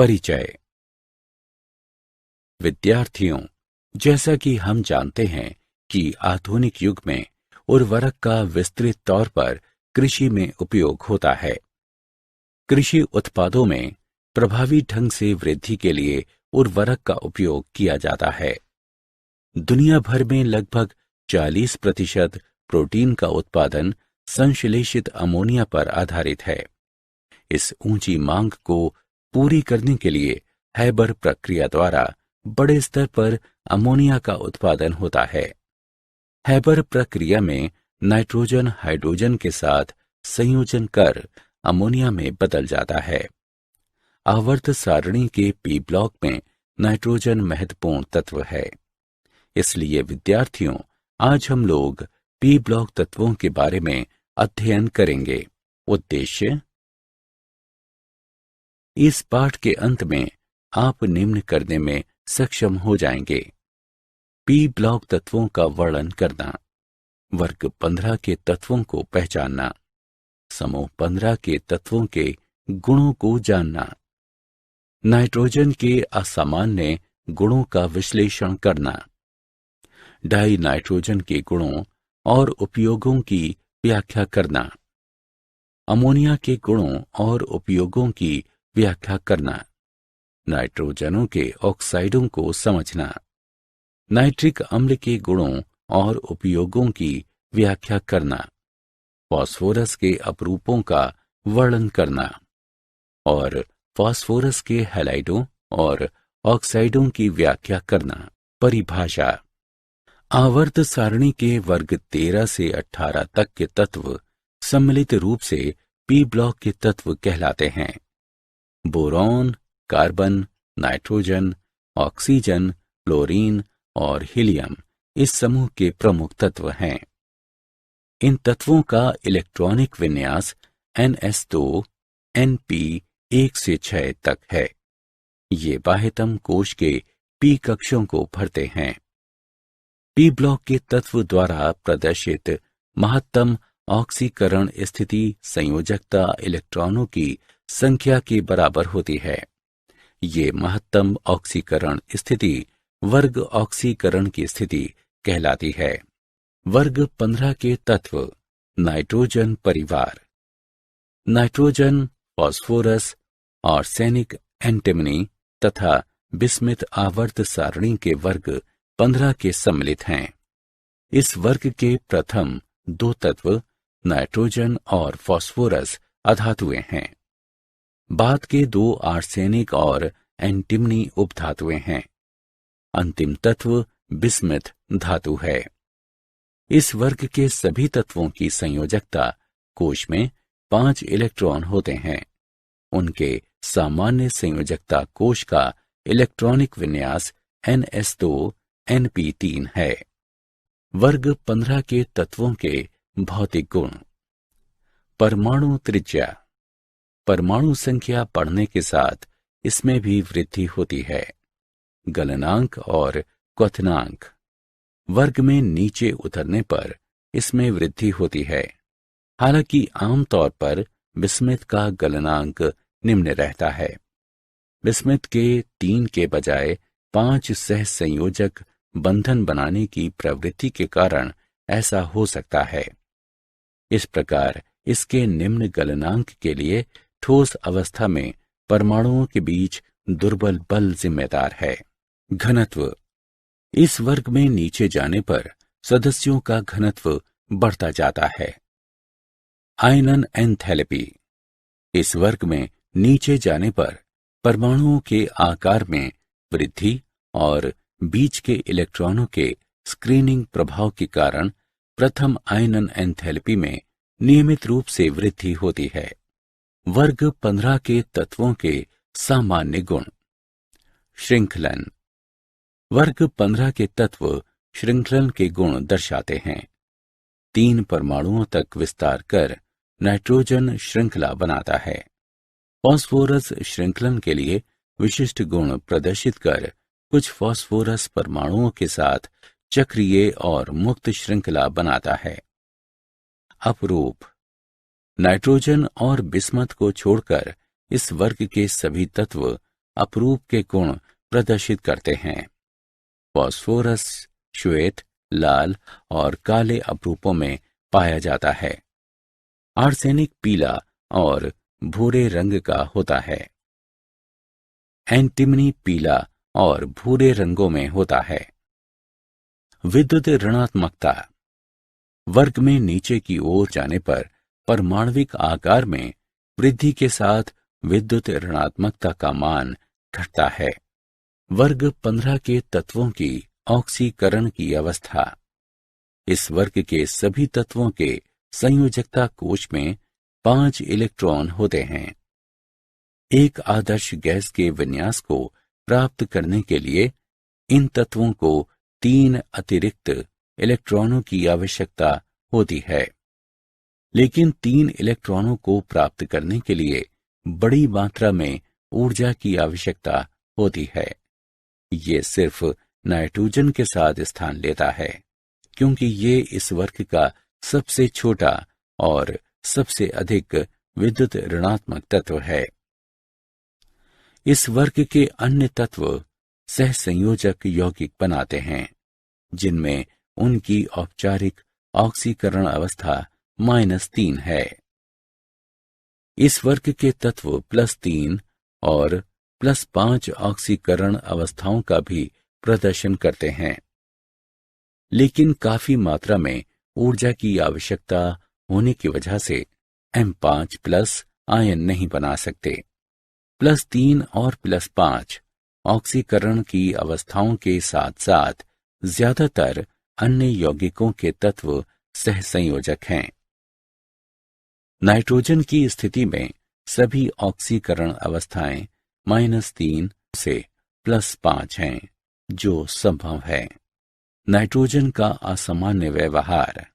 परिचय। विद्यार्थियों, जैसा कि हम जानते हैं कि आधुनिक युग में उर्वरक का विस्तृत तौर पर कृषि में उपयोग होता है। कृषि उत्पादों में प्रभावी ढंग से वृद्धि के लिए उर्वरक का उपयोग किया जाता है। दुनिया भर में लगभग 40% प्रोटीन का उत्पादन संश्लेषित अमोनिया पर आधारित है। इस ऊंची मांग को पूरी करने के लिए हैबर प्रक्रिया द्वारा बड़े स्तर पर अमोनिया का उत्पादन होता है। हैबर प्रक्रिया में नाइट्रोजन हाइड्रोजन के साथ संयोजन कर अमोनिया में बदल जाता है। आवर्त सारणी के पी ब्लॉक में नाइट्रोजन महत्वपूर्ण तत्व है। इसलिए विद्यार्थियों, आज हम लोग पी ब्लॉक तत्वों के बारे में अध्ययन करेंगे। उद्देश्य: इस पाठ के अंत में आप निम्न करने में सक्षम हो जाएंगे। पी ब्लॉक तत्वों का वर्णन करना, वर्ग 15 के तत्वों को पहचानना, समूह 15 के तत्वों के गुणों को जानना, नाइट्रोजन के असामान्य गुणों का विश्लेषण करना, डाई नाइट्रोजन के गुणों और उपयोगों की व्याख्या करना, अमोनिया के गुणों और उपयोगों की व्याख्या करना, नाइट्रोजनों के ऑक्साइडों को समझना, नाइट्रिक अम्ल के गुणों और उपयोगों की व्याख्या करना, फास्फोरस के अपरूपों का वर्णन करना और फास्फोरस के हैलाइडों और ऑक्साइडों की व्याख्या करना। परिभाषा: आवर्त सारणी के वर्ग 13 से 18 तक के तत्व सम्मिलित रूप से पी ब्लॉक के तत्व कहलाते हैं। Boron, carbon, nitrogen, oxygen, chlorine और हीलियम इस समूह के प्रमुख तत्व हैं। इन तत्वों का इलेक्ट्रॉनिक विन्यास ns2 np 1 से 6 तक है। ये बाह्यतम कोश के पी कक्षों को भरते हैं। पी ब्लॉक के तत्व द्वारा प्रदर्शित महत्तम ऑक्सीकरण स्थिति संयोजकता इलेक्ट्रॉनों की संख्या के बराबर होती है। ये महत्तम ऑक्सीकरण स्थिति वर्ग ऑक्सीकरण की स्थिति कहलाती है। वर्ग 15 के तत्व नाइट्रोजन परिवार, नाइट्रोजन, फास्फोरस, आर्सेनिक, एंटिमनी तथा बिस्मिथ आवर्त सारणी के वर्ग 15 के सम्मिलित हैं। इस वर्ग के प्रथम 2 तत्व नाइट्रोजन और फास्फोरस अधातुएं हैं। बाद के 2 आर्सेनिक और एंटिमनी उपधातुएं हैं। अंतिम तत्व बिस्मिथ धातु है। इस वर्ग के सभी तत्वों की संयोजकता कोश में 5 इलेक्ट्रॉन होते हैं। उनके सामान्य संयोजकता कोश का इलेक्ट्रॉनिक विन्यास ns2 np3 है। वर्ग 15 के तत्वों के भौतिक गुण। परमाणु त्रिज्या: परमाणु संख्या बढ़ने के साथ इसमें भी वृद्धि होती है। गलनांक और क्वथनांक: वर्ग में नीचे उतरने पर इसमें वृद्धि होती है। हालांकि आमतौर पर बिस्मिथ का गलनांक निम्न रहता है। बिस्मिथ के 3 के बजाय 5 सहसंयोजक बंधन बनाने की प्रवृत्ति के कारण ऐसा हो सकता है। इस प्रकार इसके निम्न गलनांक के लिए ठोस अवस्था में परमाणुओं के बीच दुर्बल बल जिम्मेदार है। घनत्व: इस वर्ग में नीचे जाने पर सदस्यों का घनत्व बढ़ता जाता है। आयनन एंथैल्पी: इस वर्ग में नीचे जाने पर परमाणुओं के आकार में वृद्धि और बीच के इलेक्ट्रॉनों के स्क्रीनिंग प्रभाव के कारण प्रथम आयनन एंथैल्पी में नियमित रूप से वृद्धि होती है। वर्ग 15 के तत्वों के सामान्य गुण। श्रृंखलन: वर्ग 15 के तत्व श्रृंखलन के गुण दर्शाते हैं। 3 परमाणुओं तक विस्तार कर नाइट्रोजन श्रृंखला बनाता है। फास्फोरस श्रृंखलन के लिए विशिष्ट गुण प्रदर्शित कर कुछ फास्फोरस परमाणुओं के साथ चक्रीय और मुक्त श्रृंखला बनाता है। अपरूप: नाइट्रोजन और बिस्मथ को छोड़कर इस वर्ग के सभी तत्व अपरूप के गुण प्रदर्शित करते हैं। फास्फोरस श्वेत, लाल और काले अपरूपों में पाया जाता है। आर्सेनिक पीला और भूरे रंग का होता है। एंटीमनी पीला और भूरे रंगों में होता है। विद्युत ऋणात्मकता। वर्ग में नीचे की ओर जाने पर परमाणविक आकार में वृद्धि के साथ विद्युत ऋणात्मकता का मान घटता है। वर्ग 15 के तत्वों की ऑक्सीकरण की अवस्था। इस वर्ग के सभी तत्वों के संयोजकता कोश में 5 इलेक्ट्रॉन होते हैं। एक आदर्श गैस के विन्यास को प्राप्त करने के लिए इन तत्वों को 3 अतिरिक्त इलेक्ट्रॉनों की आवश्यकता होती है। लेकिन 3 इलेक्ट्रॉनों को प्राप्त करने के लिए बड़ी मात्रा में ऊर्जा की आवश्यकता होती है। ये सिर्फ नाइट्रोजन के साथ स्थान लेता है, क्योंकि ये इस वर्ग का सबसे छोटा और सबसे अधिक विद्युत ऋणात्मक तत्व है। इस वर्ग के अन्य तत्व सहसंयोजक यौगिक बनाते हैं, जिनमें उनकी औपचारिक ऑक्सीकरण अवस्था -3 है। इस वर्ग के तत्व +3 और +5 ऑक्सीकरण अवस्थाओं का भी प्रदर्शन करते हैं, लेकिन काफी मात्रा में ऊर्जा की आवश्यकता होने की वजह से M5+ आयन नहीं बना सकते। +3 और +5 ऑक्सीकरण की अवस्थाओं के साथ साथ ज्यादातर अन्य यौगिकों के तत्व सहसंयोजक हैं। नाइट्रोजन की स्थिति में सभी ऑक्सीकरण अवस्थाएं -3 से +5 हैं, जो संभव है। नाइट्रोजन का असामान्य व्यवहार।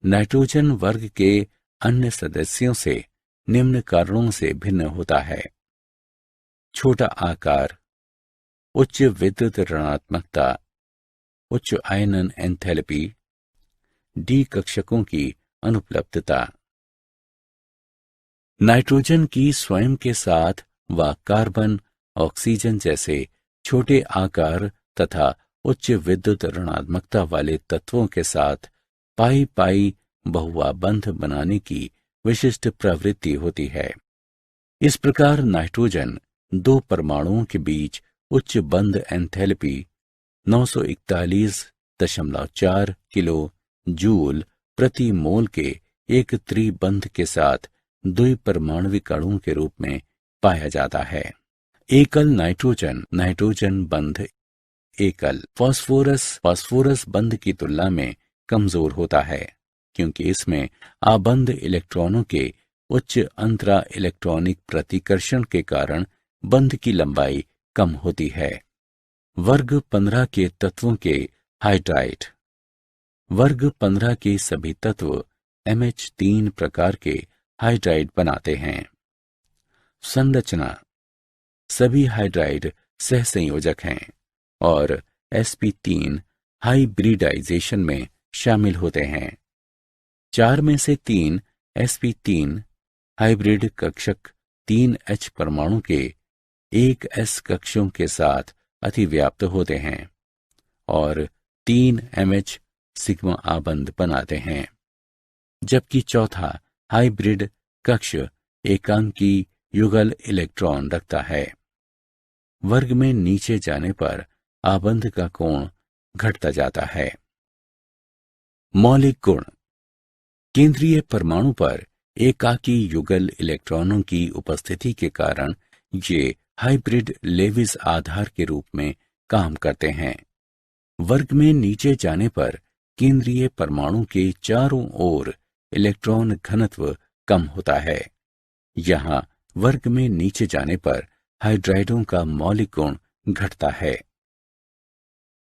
नाइट्रोजन वर्ग के अन्य सदस्यों से निम्न कारणों से भिन्न होता है: छोटा आकार, उच्च विद्युत ऋणात्मकता, उच्च आयनन एंथैल्पी, डी कक्षकों की अनुपलब्धता। नाइट्रोजन की स्वयं के साथ व कार्बन, ऑक्सीजन जैसे छोटे आकार तथा उच्च विद्युत ऋणात्मकता वाले तत्वों के साथ पाई बहुआ बंध बनाने की विशिष्ट प्रवृत्ति होती है। इस प्रकार नाइट्रोजन 2 परमाणुओं के बीच उच्च बंध एंथैल्पी 941.4 किलो जूल प्रति मोल के एक त्रिबंध के साथ द्विपरमाणविक अणु के रूप में पाया जाता है। एकल नाइट्रोजन बंध एकल फास्फोरस बंध की तुलना में कमजोर होता है, क्योंकि इसमें आबंध इलेक्ट्रॉनों के उच्च अंतरा इलेक्ट्रॉनिक प्रतिकर्षण के कारण बंध की लंबाई कम होती है। वर्ग 15 के तत्वों के हाइड्राइड। वर्ग 15 के सभी तत्व MH3 प्रकार के हाइड्राइड बनाते हैं। संरचना। सभी हाइड्राइड सहसंयोजक हैं और sp3 हाइब्रिडाइजेशन में शामिल होते हैं। 4 में से 3 sp3 हाइब्रिड कक्षक 3H परमाणु के 1s कक्षों के साथ अतिव्याप्त होते हैं और 3MH सिग्मा आबंध बनाते हैं, जबकि चौथा हाइब्रिड कक्ष एकांकी युगल इलेक्ट्रॉन रखता है। वर्ग में नीचे जाने पर आबंध का कोण घटता जाता है। मौलिक गुण। केंद्रीय परमाणु पर एकाकी युगल इलेक्ट्रॉनों की उपस्थिति के कारण ये हाइब्रिड लेविस आधार के रूप में काम करते हैं। वर्ग में नीचे जाने पर केंद्रीय परमाणु के चारों ओर इलेक्ट्रॉन घनत्व कम होता है। यहाँ वर्ग में नीचे जाने पर हाइड्राइडों का मौलिक गुण घटता है।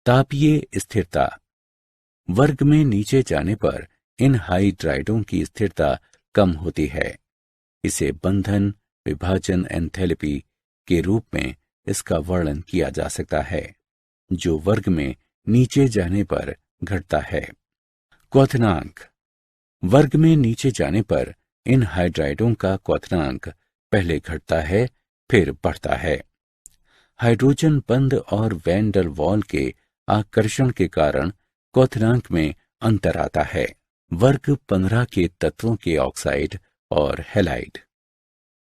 तापीय स्थिरता। वर्ग में नीचे जाने पर इन हाइड्राइडों की स्थिरता कम होती है। इसे बंधन विभाजन एंथैल्पी के रूप में इसका वर्णन किया जा सकता है, जो वर्ग में नीचे जाने पर घटता है। क्वथनांक। वर्ग में नीचे जाने पर इन हाइड्राइडों का क्वथनांक पहले घटता है, फिर बढ़ता है। हाइड्रोजन बंध और वैन डर वाल के आकर्षण के कारण क्वथनांक में अंतर आता है। वर्ग 15 के तत्वों के ऑक्साइड और हैलाइड।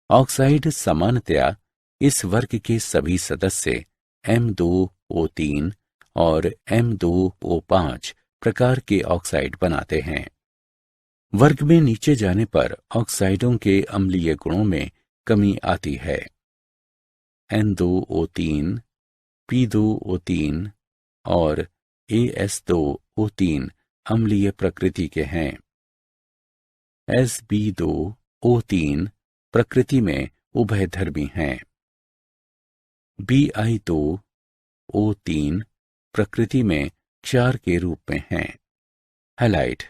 ऑक्साइड सामान्यतया इस वर्ग के सभी सदस्य M2O3 और M2O5 प्रकार के ऑक्साइड बनाते हैं। वर्ग में नीचे जाने पर ऑक्साइडों के अम्लीय गुणों में कमी आती है। N2O3, P2O3 और AS2O3 अम्लीय प्रकृति के हैं। Sb2O3 प्रकृति में उभयधर्मी हैं। Bi2O3 प्रकृति में क्षार के रूप में हैं। हैलाइड।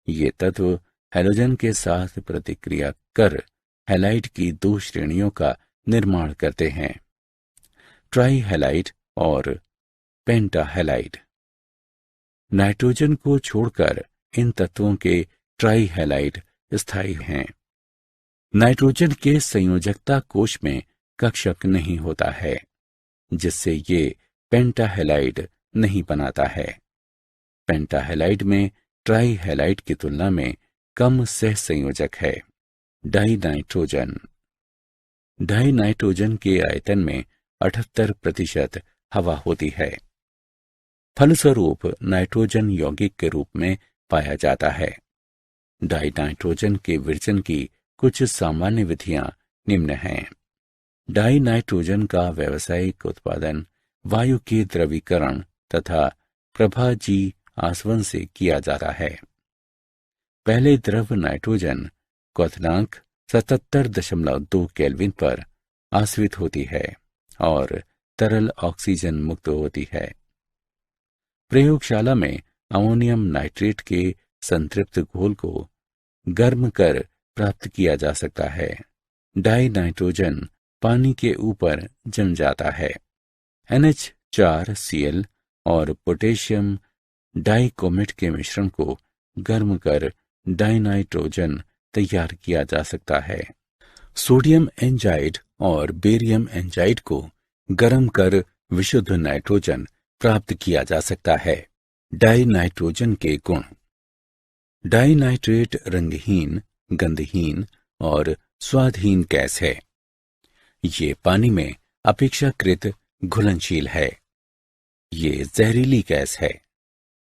ये तत्व हैलोजन के साथ प्रतिक्रिया कर हैलाइड की 2 श्रेणियों का निर्माण करते हैं, ट्राईहैलाइड और पेंटाहैलाइड। नाइट्रोजन को छोड़कर इन तत्वों के ट्राईहैलाइड स्थायी हैं। नाइट्रोजन के संयोजकता कोश में कक्षक नहीं होता है, जिससे ये पेंटाहैलाइड नहीं बनाता है। पेंटाहैलाइड में ट्राईहैलाइड की तुलना में कम सह संयोजक है। डाइनाइट्रोजन। डाइनाइट्रोजन के आयतन में 78% हवा होती है। फलस्वरूप नाइट्रोजन यौगिक के रूप में पाया जाता है। डाइनाइट्रोजन के विरचन की कुछ सामान्य विधियां निम्न हैं। डाइनाइट्रोजन का व्यावसायिक उत्पादन वायु के द्रवीकरण तथा प्रभाजी आसवन से किया जाता है। पहले द्रव नाइट्रोजन क्वथनांक 77.2 केल्विन पर आश्रित होती है और तरल ऑक्सीजन मुक्त होती है। प्रयोगशाला में अमोनियम नाइट्रेट के संतृप्त घोल को गर्म कर प्राप्त किया जा सकता है। डाइनाइट्रोजन पानी के ऊपर जम जाता है। NH4Cl और पोटेशियम डाइक्रोमेट के मिश्रण को गर्म कर डाइनाइट्रोजन तैयार किया जा सकता है। सोडियम एंजाइड और बेरियम एंजाइड को गर्म कर विशुद्ध नाइट्रोजन प्राप्त किया जा सकता है। डाइनाइट्रोजन के गुण। डाइनाइट्रेट रंगहीन, गंधहीन और स्वादहीन गैस है। ये पानी में अपेक्षाकृत घुलनशील है। ये जहरीली गैस है।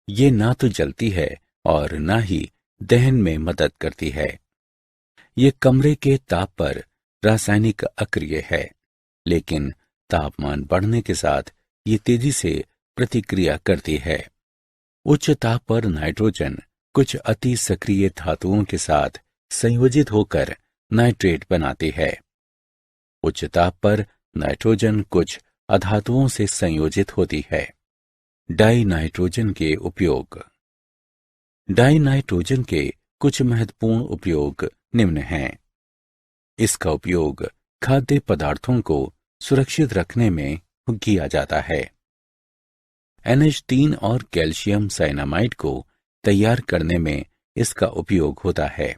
ये ना तो जलती है और ना ही दहन में मदद करती है। ये कमरे के ताप पर रासायनिक अक्रिय है, लेकिन तापमान बढ़ने के साथ ये तेजी से प्रतिक्रिया करती है। उच्च ताप पर नाइट्रोजन कुछ अति सक्रिय धातुओं के साथ संयोजित होकर नाइट्रेट बनाती है। उच्च ताप पर नाइट्रोजन कुछ अधातुओं से संयोजित होती है। डाइनाइट्रोजन के उपयोग। डाइनाइट्रोजन के कुछ महत्वपूर्ण उपयोग निम्न हैं। इसका उपयोग खाद्य पदार्थों को सुरक्षित रखने में किया जाता है। NH3 और कैल्शियम साइनामाइड को तैयार करने में इसका उपयोग होता है।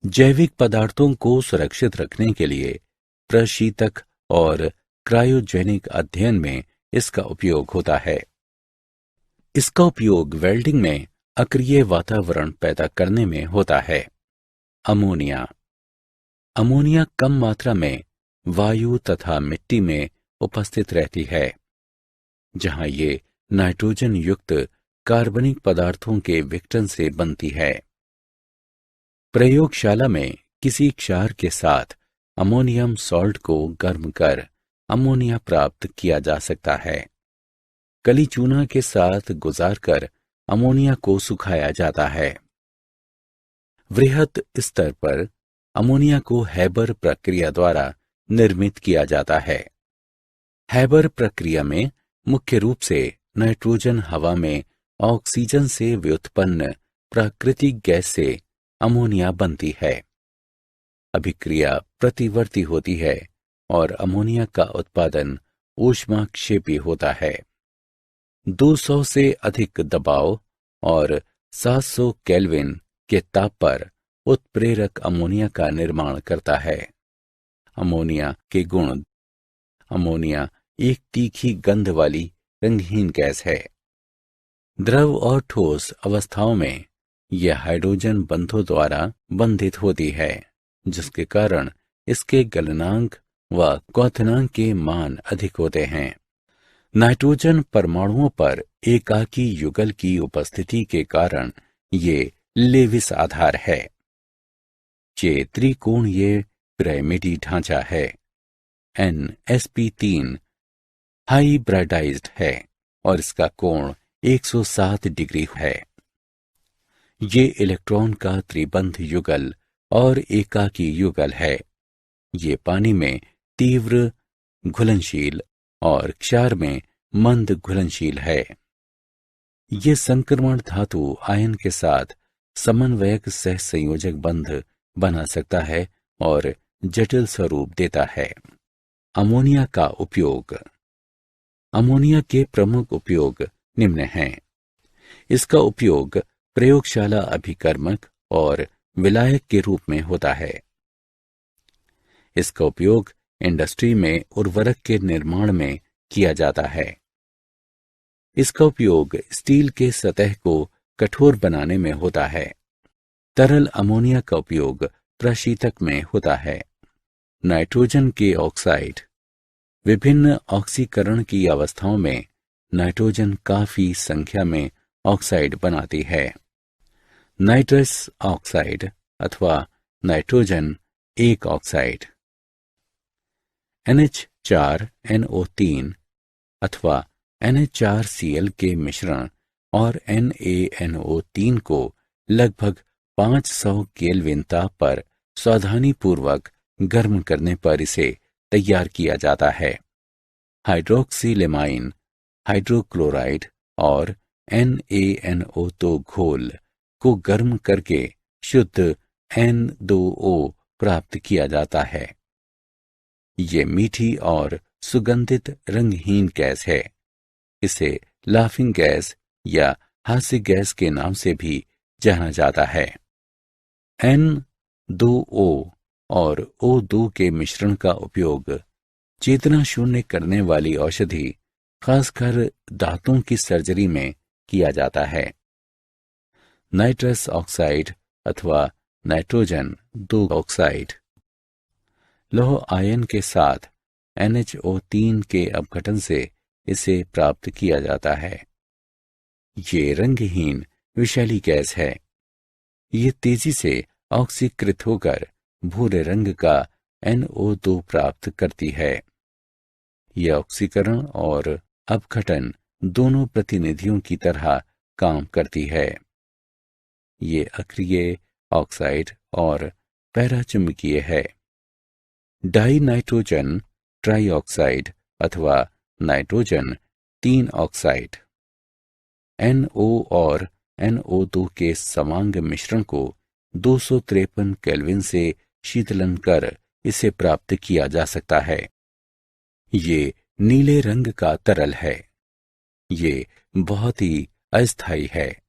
जैविक पदार्थों को सुरक्षित रखने के लिए प्रशीतक और क्रायोजेनिक अध्ययन में इसका उपयोग होता है। इसका उपयोग वेल्डिंग में अक्रिय वातावरण पैदा करने में होता है। अमोनिया। अमोनिया कम मात्रा में वायु तथा मिट्टी में उपस्थित रहती है, जहां ये नाइट्रोजन युक्त कार्बनिक पदार्थों के विघटन से बनती है। प्रयोगशाला में किसी क्षार के साथ अमोनियम सॉल्ट को गर्म कर अमोनिया प्राप्त किया जा सकता है। कली चूना के साथ गुजारकर अमोनिया को सुखाया जाता है। वृहत स्तर पर अमोनिया को हैबर प्रक्रिया द्वारा निर्मित किया जाता है। हैबर प्रक्रिया में मुख्य रूप से नाइट्रोजन हवा में ऑक्सीजन से व्युत्पन्न प्राकृतिक गैस से अमोनिया बनती है। अभिक्रिया प्रतिवर्ती होती है और अमोनिया का उत्पादन ऊष्माक्षेपी होता है। 200 से अधिक दबाव और 700 केल्विन के ताप पर उत्प्रेरक अमोनिया का निर्माण करता है। अमोनिया के गुण। अमोनिया एक तीखी गंध वाली रंगहीन गैस है। द्रव और ठोस अवस्थाओं में यह हाइड्रोजन बंधों द्वारा बंधित होती है, जिसके कारण इसके गलनांक व क्वथनांक के मान अधिक होते हैं। नाइट्रोजन परमाणुओं पर एकाकी युगल की उपस्थिति के कारण ये लेविस आधार है। ये त्रिकोणीय पिरामिडी ढांचा है। sp3 हाइब्रिडाइज्ड है और इसका कोण 107 डिग्री है। ये इलेक्ट्रॉन का त्रिबंध युगल और एकाकी युगल है। ये पानी में तीव्र घुलनशील और क्षार में मंद घुलनशील है। ये संक्रमण धातु आयन के साथ समन्वयक सह संयोजक बंध बना सकता है और जटिल स्वरूप देता है। अमोनिया का उपयोग। अमोनिया के प्रमुख उपयोग निम्न हैं। इसका उपयोग प्रयोगशाला अभिकर्मक और विलायक के रूप में होता है। इसका उपयोग इंडस्ट्री में उर्वरक के निर्माण में किया जाता है। इसका उपयोग स्टील के सतह को कठोर बनाने में होता है। तरल अमोनिया का उपयोग प्रशीतक में होता है। नाइट्रोजन के ऑक्साइड। विभिन्न ऑक्सीकरण की अवस्थाओं में नाइट्रोजन काफी संख्या में ऑक्साइड बनाती है। नाइट्रस ऑक्साइड अथवा नाइट्रोजन एक ऑक्साइड। NH4NO3 अथवा NH4Cl के मिश्रण और NaNO3 को लगभग 500 केल्विन ताप पर सावधानीपूर्वक गर्म करने पर इसे तैयार किया जाता है। हाइड्रोक्सिलेमाइन, हाइड्रोक्लोराइड और NaNO2 घोल को गर्म करके शुद्ध N2O प्राप्त किया जाता है। ये मीठी और सुगंधित रंगहीन गैस है। इसे लाफिंग गैस या हास्य गैस के नाम से भी जाना जाता है। N2O और O2 के मिश्रण का उपयोग चेतना शून्य करने वाली औषधि, खासकर दांतों की सर्जरी में किया जाता है। नाइट्रस ऑक्साइड अथवा नाइट्रोजन 2 ऑक्साइड। लौह आयन के साथ NHO3 के अपघटन से इसे प्राप्त किया जाता है। ये रंगहीन विषैली गैस है। ये तेजी से ऑक्सीकृत होकर भूरे रंग का NO2 प्राप्त करती है। यह ऑक्सीकरण और अपघटन दोनों प्रतिनिधियों की तरह काम करती है। ये अक्रिय, ऑक्साइड और पैराचुंबकीय है। डाई नाइट्रोजन ट्राइऑक्साइड अथवा नाइट्रोजन 3 ऑक्साइड। NO और NO2 के समांग मिश्रण को 253 केल्विन से शीतलन कर इसे प्राप्त किया जा सकता है। ये नीले रंग का तरल है। ये बहुत ही अस्थायी है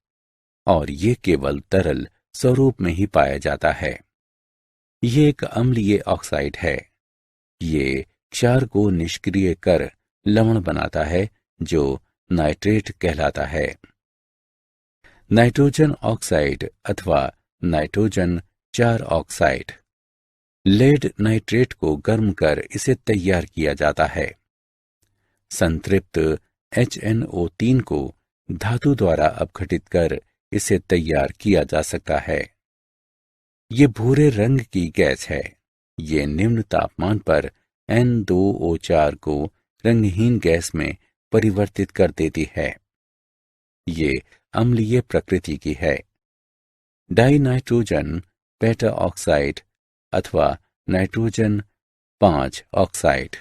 और ये केवल तरल स्वरूप में ही पाया जाता है। ये एक अम्लीय ऑक्साइड है। ये क्षार को निष्क्रिय कर लवण बनाता है जो नाइट्रेट कहलाता है। नाइट्रोजन ऑक्साइड अथवा नाइट्रोजन 4 ऑक्साइड। लेड नाइट्रेट को गर्म कर इसे तैयार किया जाता है। संतृप्त HNO3 को धातु द्वारा अपघटित कर इसे तैयार किया जा सकता है। ये भूरे रंग की गैस है। ये निम्न तापमान पर N2O4 को रंगहीन गैस में परिवर्तित कर देती है। ये अम्लीय प्रकृति की है। डाइनाइट्रोजन पेटा ऑक्साइड अथवा नाइट्रोजन 5 ऑक्साइड।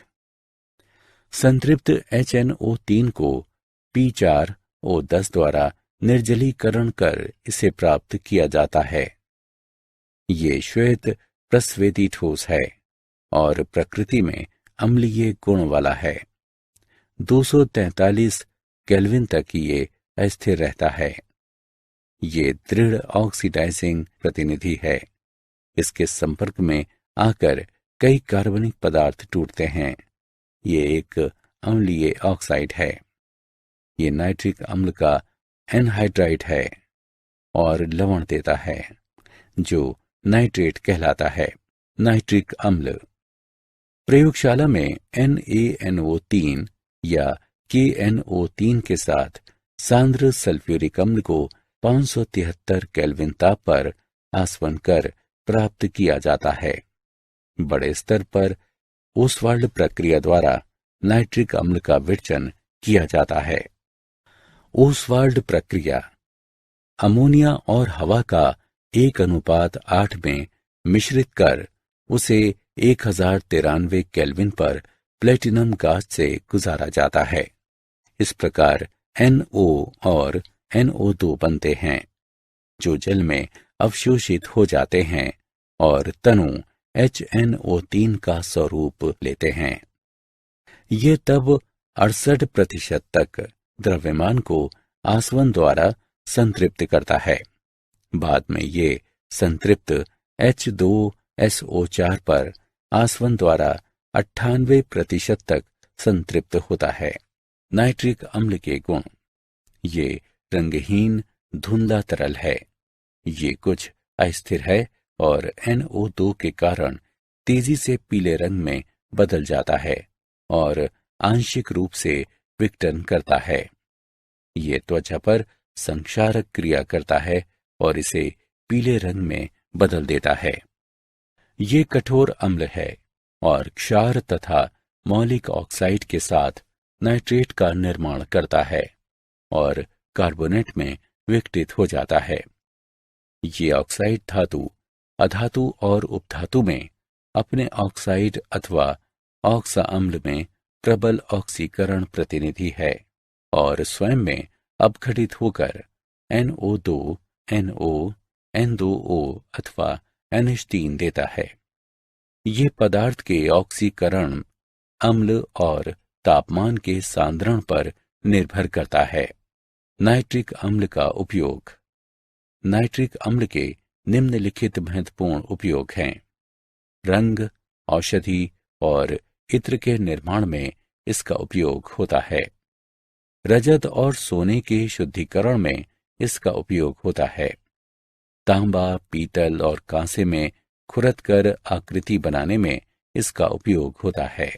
संतृप्त HNO3 को P4O10 द्वारा निर्जलीकरण कर इसे प्राप्त किया जाता है। ये श्वेत प्रस्वेदी ठोस है और प्रकृति में अम्लीय गुण वाला है। 243 केल्विन तक ये अस्थिर रहता है। ये दृढ़ ऑक्सीडाइजिंग प्रतिनिधि है। इसके संपर्क में आकर कई कार्बनिक पदार्थ टूटते हैं ये एक अम्लीय ऑक्साइड है। ये नाइट्रिक अम्ल का एनहाइड्राइड है और लवण देता है जो नाइट्रेट कहलाता है। नाइट्रिक अम्ल प्रयोगशाला में NaNO3 या KNO3 के साथ सांद्र सल्फ्यूरिक अम्ल को 573 केल्विन ताप पर आसवन कर प्राप्त किया जाता है। बड़े स्तर पर ओसवाल्ड प्रक्रिया द्वारा नाइट्रिक अम्ल का विरचन किया जाता है। ओसवाल्ड प्रक्रिया अमोनिया और हवा का 1:8 में मिश्रित कर उसे 1093 केल्विन पर प्लेटिनम गाज से गुजारा जाता है। इस प्रकार NO और NO2 बनते हैं जो जल में अवशोषित हो जाते हैं और तनु HNO3 का स्वरूप लेते हैं। ये तब 68% तक द्रव्यमान को आसवन द्वारा संतृप्त करता है। बाद में ये संतृप्त H2SO4 पर आसवन द्वारा 98% तक संतृप्त होता है। नाइट्रिक अम्ल के गुण ये रंगहीन धुंधला तरल है। ये कुछ अस्थिर है और NO2 के कारण तेजी से पीले रंग में बदल जाता है और आंशिक रूप से विघटन करता है। ये त्वचा पर संक्षारक क्रिया करता है और इसे पीले रंग में बदल देता है। ये कठोर अम्ल है और क्षार तथा मौलिक ऑक्साइड के साथ नाइट्रेट का निर्माण करता है और कार्बोनेट में विघटित हो जाता है। ये ऑक्साइड धातु, अधातु और उपधातु में अपने ऑक्साइड अथवा ऑक्सा अम्ल में प्रबल ऑक्सीकरण प्रतिनिधि है और स्वयं में अपघटित होकर NO2, NO, N2O अथवा NH3 देता है। ये पदार्थ के ऑक्सीकरण अम्ल और तापमान के सांद्रण पर निर्भर करता है। नाइट्रिक अम्ल का उपयोग। नाइट्रिक अम्ल के निम्नलिखित महत्वपूर्ण उपयोग हैं। रंग, औषधि और इत्र के निर्माण में इसका उपयोग होता है। रजत और सोने के शुद्धिकरण में इसका उपयोग होता है। तांबा, पीतल और कांसे में खुरद कर आकृति बनाने में इसका उपयोग होता है।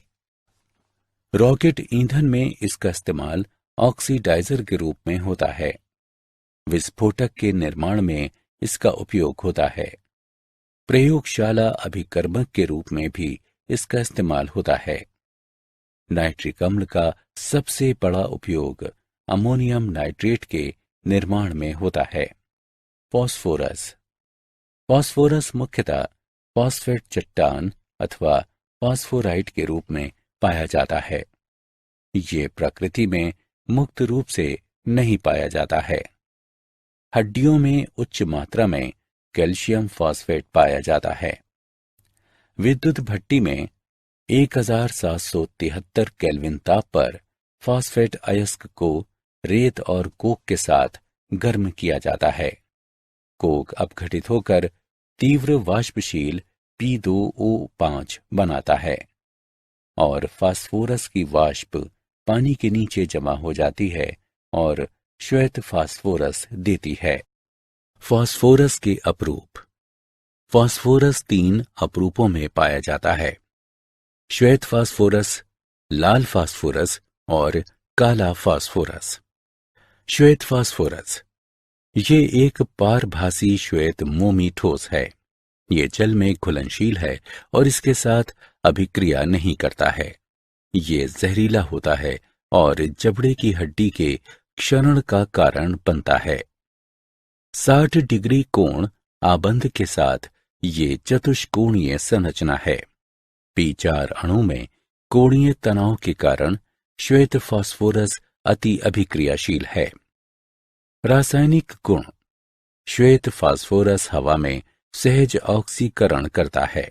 रॉकेट ईंधन में इसका इस्तेमाल ऑक्सीडाइजर के रूप में होता है। विस्फोटक के निर्माण में इसका उपयोग होता है। प्रयोगशाला अभिकर्मक के रूप में भी इसका इस्तेमाल होता है। नाइट्रिक अम्ल का सबसे बड़ा उपयोग अमोनियम नाइट्रेट के निर्माण में होता है। फॉस्फोरस। फॉस्फोरस मुख्यतः फॉस्फेट चट्टान अथवा फॉस्फोराइट के रूप में पाया जाता है। ये प्रकृति में मुक्त रूप से नहीं पाया जाता है। हड्डियों में उच्च मात्रा में कैल्शियम फॉस्फेट पाया जाता है। विद्युत भट्टी में 1773 केल्विन ताप पर फॉस्फेट अयस्क को रेत और कोक के साथ गर्म किया जाता है। कोक अपघटित होकर तीव्र वाष्पशील P2O5 बनाता है और फास्फोरस की वाष्प पानी के नीचे जमा हो जाती है और श्वेत फास्फोरस देती है। फास्फोरस के अपरूप। फास्फोरस 3 अपरूपों में पाया जाता है। श्वेत फास्फोरस, लाल फास्फोरस और काला फास्फोरस। श्वेत फास्फोरस ये एक पारभासी श्वेत मोमी ठोस है। ये जल में घुलनशील है और इसके साथ अभिक्रिया नहीं करता है। ये जहरीला होता है और जबड़े की हड्डी के क्षरण का कारण बनता है। 60 डिग्री कोण आबंध के साथ ये चतुष्कोणीय संरचना है। P4 अणु में कोणीय तनाव के कारण श्वेत फास्फोरस अति अभिक्रियाशील है। रासायनिक गुण। श्वेत फास्फोरस हवा में सहज ऑक्सीकरण करता है।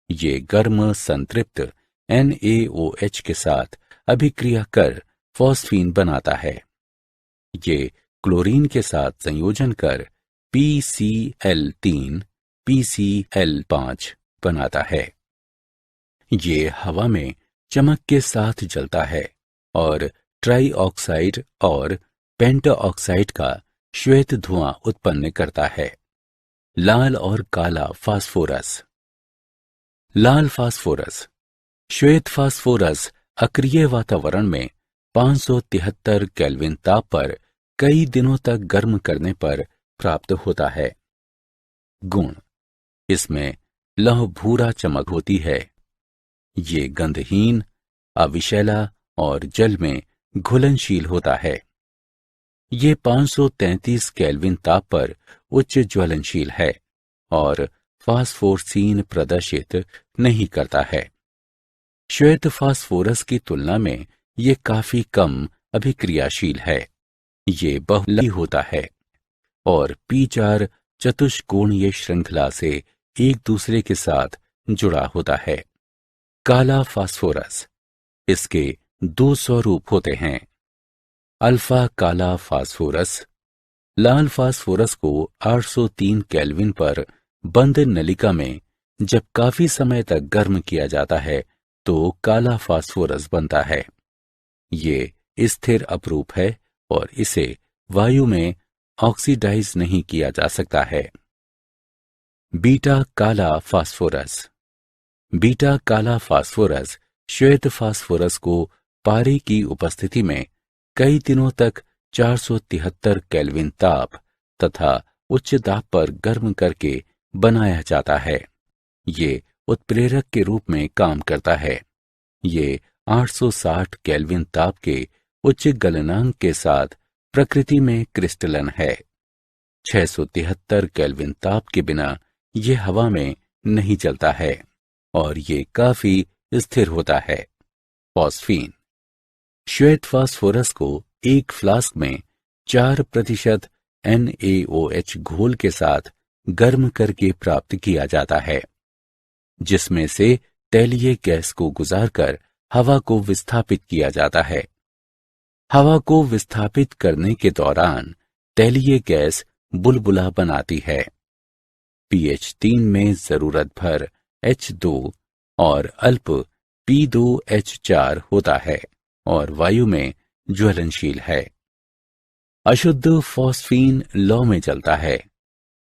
ये गर्म संतृप्त NaOH के साथ अभिक्रिया कर फॉस्फीन बनाता है। ये क्लोरीन के साथ संयोजन कर PCl3 PCl5 बनाता है। ये हवा में चमक के साथ जलता है और ट्राई ऑक्साइड और पेंटा ऑक्साइड का श्वेत धुआं उत्पन्न करता है। लाल और काला फास्फोरस। लाल फास्फोरस। श्वेत फास्फोरस अक्रिय वातावरण में 573 केल्विन ताप पर कई दिनों तक गर्म करने पर प्राप्त होता है। गुण। इसमें लौह भूरा चमक होती है। ये गंधहीन, अविशैला और जल में घुलनशील होता है। ये 533 केल्विन ताप पर उच्च ज्वलनशील है और फास्फोरसीन प्रदर्शित नहीं करता है। श्वेत फास्फोरस की तुलना में ये काफी कम अभिक्रियाशील है। ये बहुलकी होता है और P4 चतुष्कोणीय श्रृंखला से एक दूसरे के साथ जुड़ा होता है। काला फास्फोरस। इसके 2 स्वरूप होते हैं। अल्फा काला फास्फोरस। लाल फास्फोरस को 803 केल्विन पर बंद नलिका में जब काफी समय तक गर्म किया जाता है तो काला फास्फोरस बनता है। ये स्थिर अपरूप है और इसे वायु में ऑक्सीडाइज नहीं किया जा सकता है। बीटा काला फास्फोरस। बीटा काला फास्फोरस श्वेत फास्फोरस को पारे की उपस्थिति में कई दिनों तक 473 केल्विन ताप तथा उच्च दाब पर गर्म करके बनाया जाता है। ये उत्प्रेरक के रूप में काम करता है। ये 860 केल्विन ताप के उच्च गलनांक के साथ प्रकृति में क्रिस्टलन है। 673 केल्विन ताप के बिना ये हवा में नहीं जलता है और ये काफी स्थिर होता है। फॉस्फीन। श्वेत फास्फोरस को एक फ्लास्क में 4% NaOH घोल के साथ गर्म करके प्राप्त किया जाता है, जिसमें से तैलीय गैस को गुजारकर हवा को विस्थापित किया जाता है। हवा को विस्थापित करने के दौरान तैलीय गैस बुलबुला बनाती है। pH 3 में जरूरत भर H2 और अल्प P2H4 होता है और वायु में ज्वलनशील है। अशुद्ध फॉस्फीन लौ में जलता है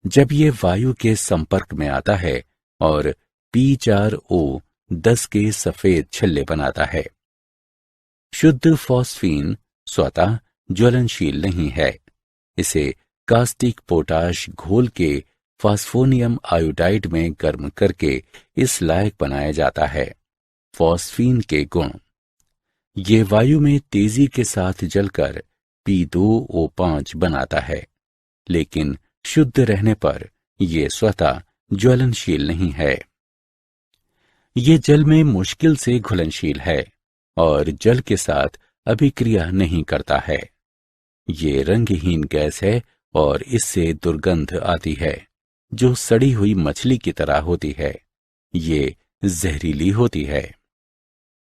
जब ये वायु के संपर्क में आता है और P4O 10 के सफेद छल्ले बनाता है। शुद्ध फॉस्फीन स्वतः ज्वलनशील नहीं है। इसे कास्टिक पोटाश घोल के फास्फोनियम आयोडाइड में गर्म करके इस लायक बनाया जाता है। फॉस्फीन के गुण। ये वायु में तेजी के साथ जलकर P2O5 बनाता है, लेकिन शुद्ध रहने पर यह स्वतः ज्वलनशील नहीं है। ये जल में मुश्किल से घुलनशील है और जल के साथ अभिक्रिया नहीं करता है। ये रंगहीन गैस है और इससे दुर्गंध आती है जो सड़ी हुई मछली की तरह होती है। ये जहरीली होती है।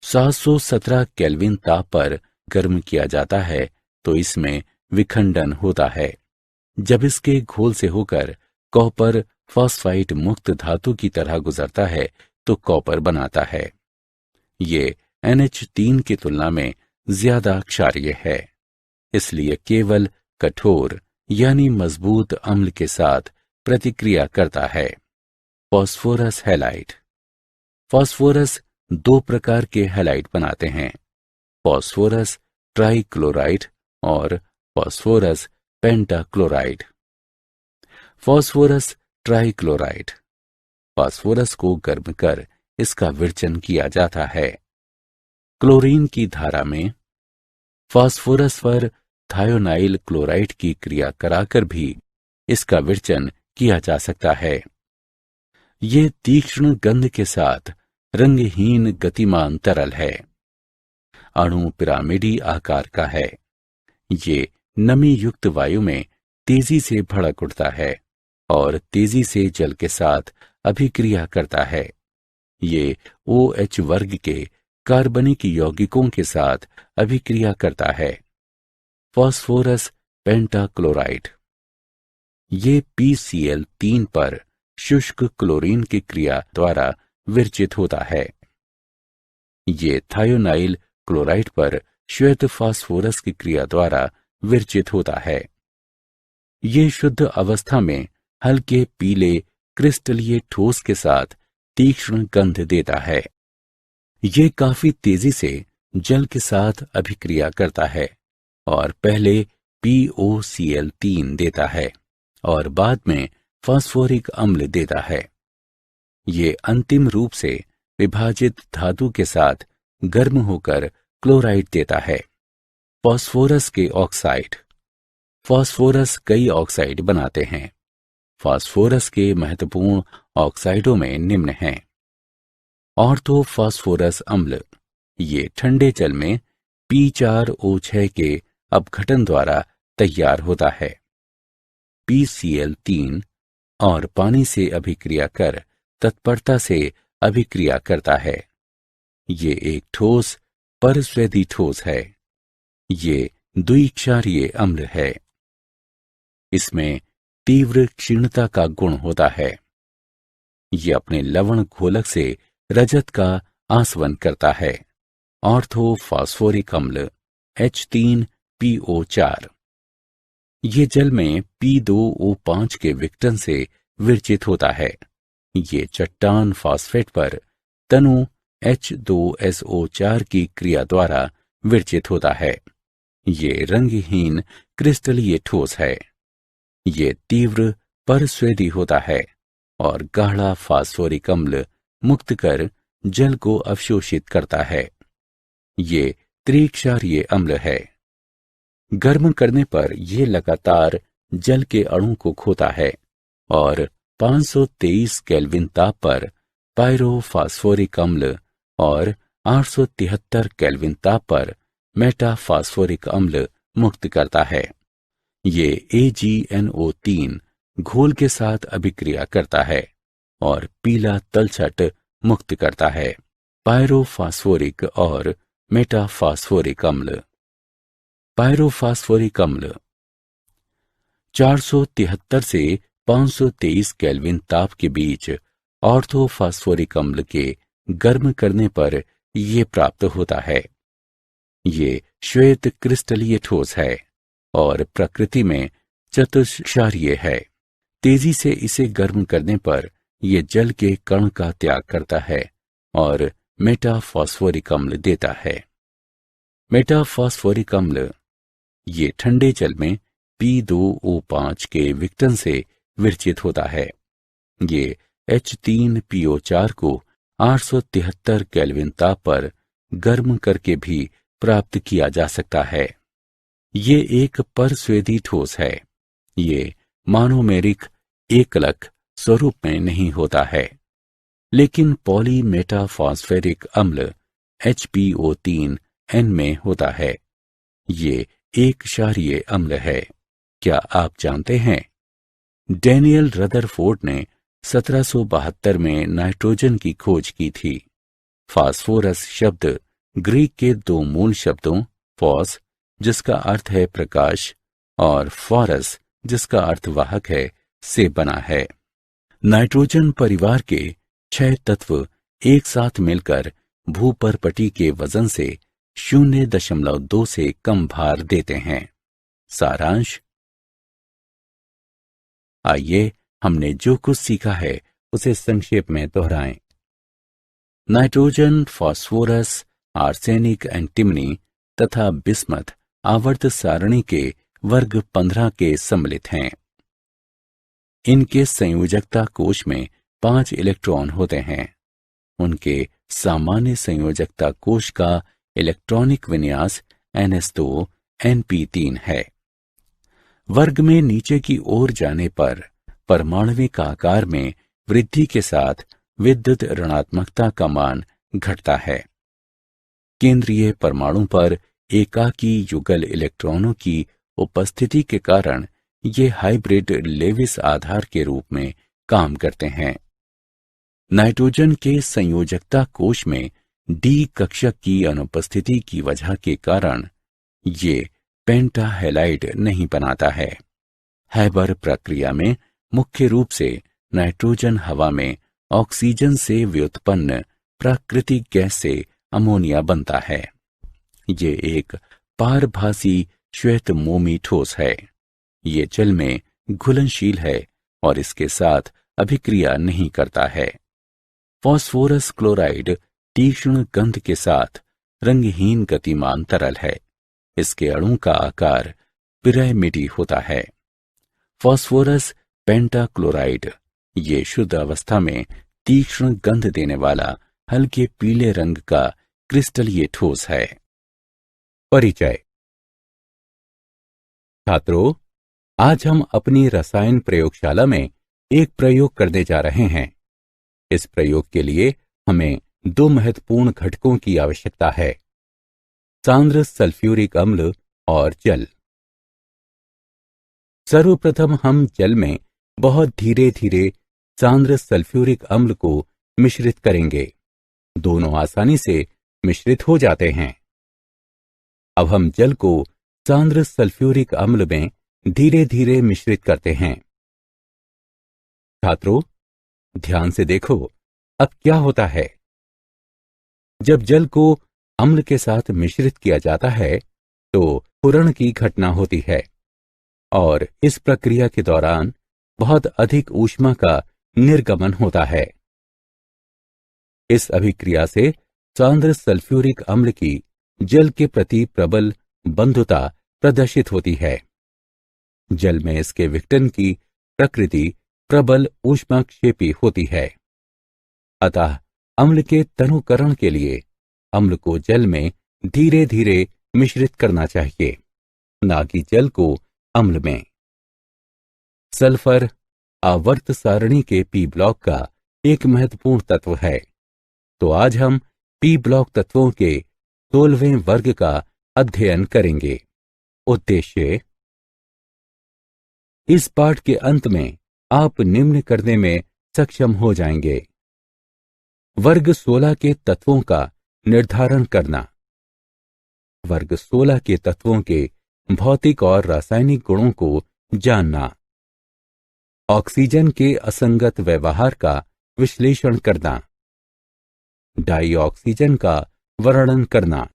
717 केल्विन ताप पर गर्म किया जाता है तो इसमें विखंडन होता है। जब इसके घोल से होकर कॉपर फॉस्फाइड मुक्त धातु की तरह गुजरता है तो कॉपर बनाता है। ये NH3 की तुलना में ज्यादा क्षारीय है, इसलिए केवल कठोर यानी मजबूत अम्ल के साथ प्रतिक्रिया करता है। Phosphorus halide. फॉस्फोरस 2 प्रकार के हैलाइड बनाते हैं, फॉस्फोरस ट्राइक्लोराइड और phosphorus pentachloride. Phosphorus trichloride. Phosphorus को गर्म कर इसका विरचन किया जाता है। क्लोरीन की धारा में फॉस्फोरस पर थायोनाइल क्लोराइड की क्रिया कराकर भी इसका विरचन किया जा सकता है। ये तीक्ष्ण गंध के साथ रंगहीन गतिमान तरल है। अणु पिरामिडी आकार का है। ये नमी युक्त वायु में तेजी से भड़क उठता है और तेजी से जल के साथ अभिक्रिया करता है। ये OH वर्ग के कार्बनिक यौगिकों के साथ अभिक्रिया करता है। Phosphorus pentachloride. ये PCl3 पर शुष्क क्लोरीन की क्रिया द्वारा विरचित होता है। ये थायोनाइल क्लोराइड पर श्वेत फास्फोरस की क्रिया द्वारा विरचित होता है। ये शुद्ध अवस्था में हल्के पीले क्रिस्टलीय ठोस के साथ तीक्ष्ण गंध देता है। ये काफी तेजी से जल के साथ अभिक्रिया करता है और पहले POCl3 देता है और बाद में फास्फोरिक अम्ल देता है। ये अंतिम रूप से विभाजित धातु के साथ गर्म होकर क्लोराइड देता है। फास्फोरस के ऑक्साइड। फास्फोरस कई ऑक्साइड बनाते हैं। फास्फोरस के महत्वपूर्ण ऑक्साइडों में निम्न हैं। ऑर्थोफॉस्फोरस अम्ल, ये ठंडे जल में P4O6 के अपघटन द्वारा तैयार होता है। PCl3 और पानी से अभिक्रिया कर तत्परता से अभिक्रिया करता है। ये एक ठोस परस्वैदी ठोस है। ये द्विक्षारीय अम्ल है। इसमें तीव्र क्षीणता का गुण होता है। ये अपने लवण घोलक से रजत का आसवन करता है। ऑर्थोफॉस्फोरिक अम्ल H3PO4, ये जल में P2O5 के विघटन से विरचित होता है। ये चट्टान फास्फेट पर तनु H2SO4 की क्रिया द्वारा विरचित होता है। ये रंगहीन क्रिस्टलीय ठोस है। ये तीव्र परस्वैदी होता है और गाढ़ा फास्फोरिक अम्ल मुक्त कर जल को अवशोषित करता है। ये त्रिक्षारीय अम्ल है। गर्म करने पर यह लगातार जल के अणु को खोता है और 523 केल्विन ताप पर पायरोफॉस्फोरिक अम्ल और 873 केल्विन ताप पर मेटाफॉस्फोरिक अम्ल मुक्त करता है। ये AgNO3 घोल के साथ अभिक्रिया करता है और पीला तलछट मुक्त करता है। पायरोफॉस्फोरिक और मेटाफॉस्फोरिक अम्ल। पायरोफॉस्फोरिक अम्ल 473 से 523 केल्विन ताप के बीच ऑर्थोफॉस्फोरिक अम्ल के गर्म करने पर यह प्राप्त होता है। ये श्वेत क्रिस्टलीय ठोस है और प्रकृति में चतुष्क्षारीय है। तेजी से इसे गर्म करने पर यह जल के कण का त्याग करता है और मेटाफॉस्फोरिक अम्ल देता है। मेटाफॉस्फोरिक अम्ल, ये ठंडे जल में P2O5 के विघटन से विरचित होता है। ये H3PO4 को 873 केल्विन ताप पर गर्म करके भी प्राप्त किया जा सकता है। ये एक परस्वैदी ठोस है। ये मोनोमेरिक एकलक स्वरूप में नहीं होता है, लेकिन पॉलीमेटाफॉस्फेरिक अम्ल HPO3N में होता है। ये एक क्षारीय अम्ल है। क्या आप जानते हैं, डैनियल रदरफोर्ड ने 1772 में नाइट्रोजन की खोज की थी। फास्फोरस शब्द ग्रीक के दो मूल शब्दों फॉस, जिसका अर्थ है प्रकाश, और फॉरस, जिसका अर्थ वाहक है, से बना है। नाइट्रोजन परिवार के 6 तत्व एक साथ मिलकर भूपर्पटी के वजन से 0.2 से कम भार देते हैं। सारांश। आइए हमने जो कुछ सीखा है उसे संक्षेप में दोहराएं। नाइट्रोजन, फास्फोरस, आर्सेनिक, एंटीमनी तथा बिस्मथ आवर्त सारणी के वर्ग 15 के सम्मिलित हैं। इनके संयोजकता कोश में 5 इलेक्ट्रॉन होते हैं। उनके सामान्य संयोजकता कोश का इलेक्ट्रॉनिक विन्यास NS2 NP3 है। वर्ग में नीचे की ओर जाने पर परमाणविक आकार में वृद्धि के साथ विद्युत ऋणात्मकता का मान घटता है। केंद्रीय परमाणु पर एकाकी युगल इलेक्ट्रॉनों की उपस्थिति के कारण ये हाइब्रिड लेविस आधार के रूप में काम करते हैं। नाइट्रोजन के संयोजकता कोश में D कक्षक की अनुपस्थिति की वजह के कारण ये पेंटाहेलाइड नहीं बनाता है। हैबर प्रक्रिया में मुख्य रूप से नाइट्रोजन हवा में ऑक्सीजन से व्युत्पन्न प्राकृतिक गैस से अमोनिया बनता है। ये एक पारभासी श्वेत मोमी ठोस है। ये जल में घुलनशील है और इसके साथ अभिक्रिया नहीं करता है। फास्फोरस क्लोराइड तीक्ष्ण गंध के साथ रंगहीन गतिमान तरल है। इसके अणु का आकार पिरामिडी होता है। फास्फोरस पेंटाक्लोराइड ये शुद्ध अवस्था में तीक्ष्ण गंध देने वाला हल्के पीले रंग का क्रिस्टलीय ठोस है। परिचय। छात्रों, आज हम अपनी रसायन प्रयोगशाला में एक प्रयोग करने जा रहे हैं। इस प्रयोग के लिए हमें दो महत्वपूर्ण घटकों की आवश्यकता है, सांद्र सल्फ्यूरिक अम्ल और जल। सर्वप्रथम हम जल में बहुत धीरे धीरे सांद्र सल्फ्यूरिक अम्ल को मिश्रित करेंगे। दोनों आसानी से मिश्रित हो जाते हैं। अब हम जल को सांद्र सल्फ्यूरिक अम्ल में धीरे धीरे मिश्रित करते हैं। छात्रों, ध्यान से देखो, अब क्या होता है। जब जल को अम्ल के साथ मिश्रित किया जाता है तो पूरण की घटना होती है और इस प्रक्रिया के दौरान बहुत अधिक ऊष्मा का निर्गमन होता है। इस अभिक्रिया से सांद्र सल्फ्यूरिक अम्ल की जल के प्रति प्रबल बंधुता प्रदर्शित होती है। जल में इसके विघटन की प्रकृति प्रबल ऊष्माक्षेपी होती है। अतः अम्ल के तनुकरण के लिए अम्ल को जल में धीरे धीरे मिश्रित करना चाहिए, न कि जल को अम्ल में। सल्फर आवर्त सारणी के पी ब्लॉक का एक महत्वपूर्ण तत्व है। तो आज हम पी ब्लॉक तत्वों के 16वें वर्ग का अध्ययन करेंगे। उद्देश्य। इस पाठ के अंत में आप निम्न करने में सक्षम हो जाएंगे। वर्ग 16 के तत्वों का निर्धारण करना, वर्ग 16 के तत्वों के भौतिक और रासायनिक गुणों को जानना, ऑक्सीजन के असंगत व्यवहार का विश्लेषण करना, डाई ऑक्सीजन का वर्णन करना,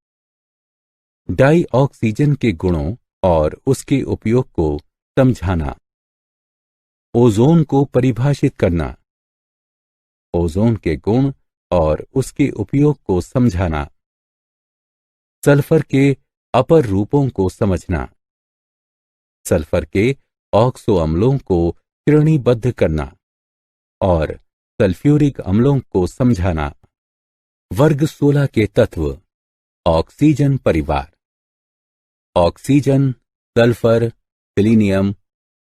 डाई ऑक्सीजन के गुणों और उसके उपयोग को समझाना, ओजोन को परिभाषित करना, ओजोन के गुण और उसके उपयोग को समझाना, सल्फर के अपर रूपों को समझना, सल्फर के ऑक्सो अम्लों को श्रेणीबद्ध करना और सल्फ्यूरिक अम्लों को समझाना। वर्ग 16 के तत्व। ऑक्सीजन परिवार। ऑक्सीजन, सल्फर, सेलेनियम,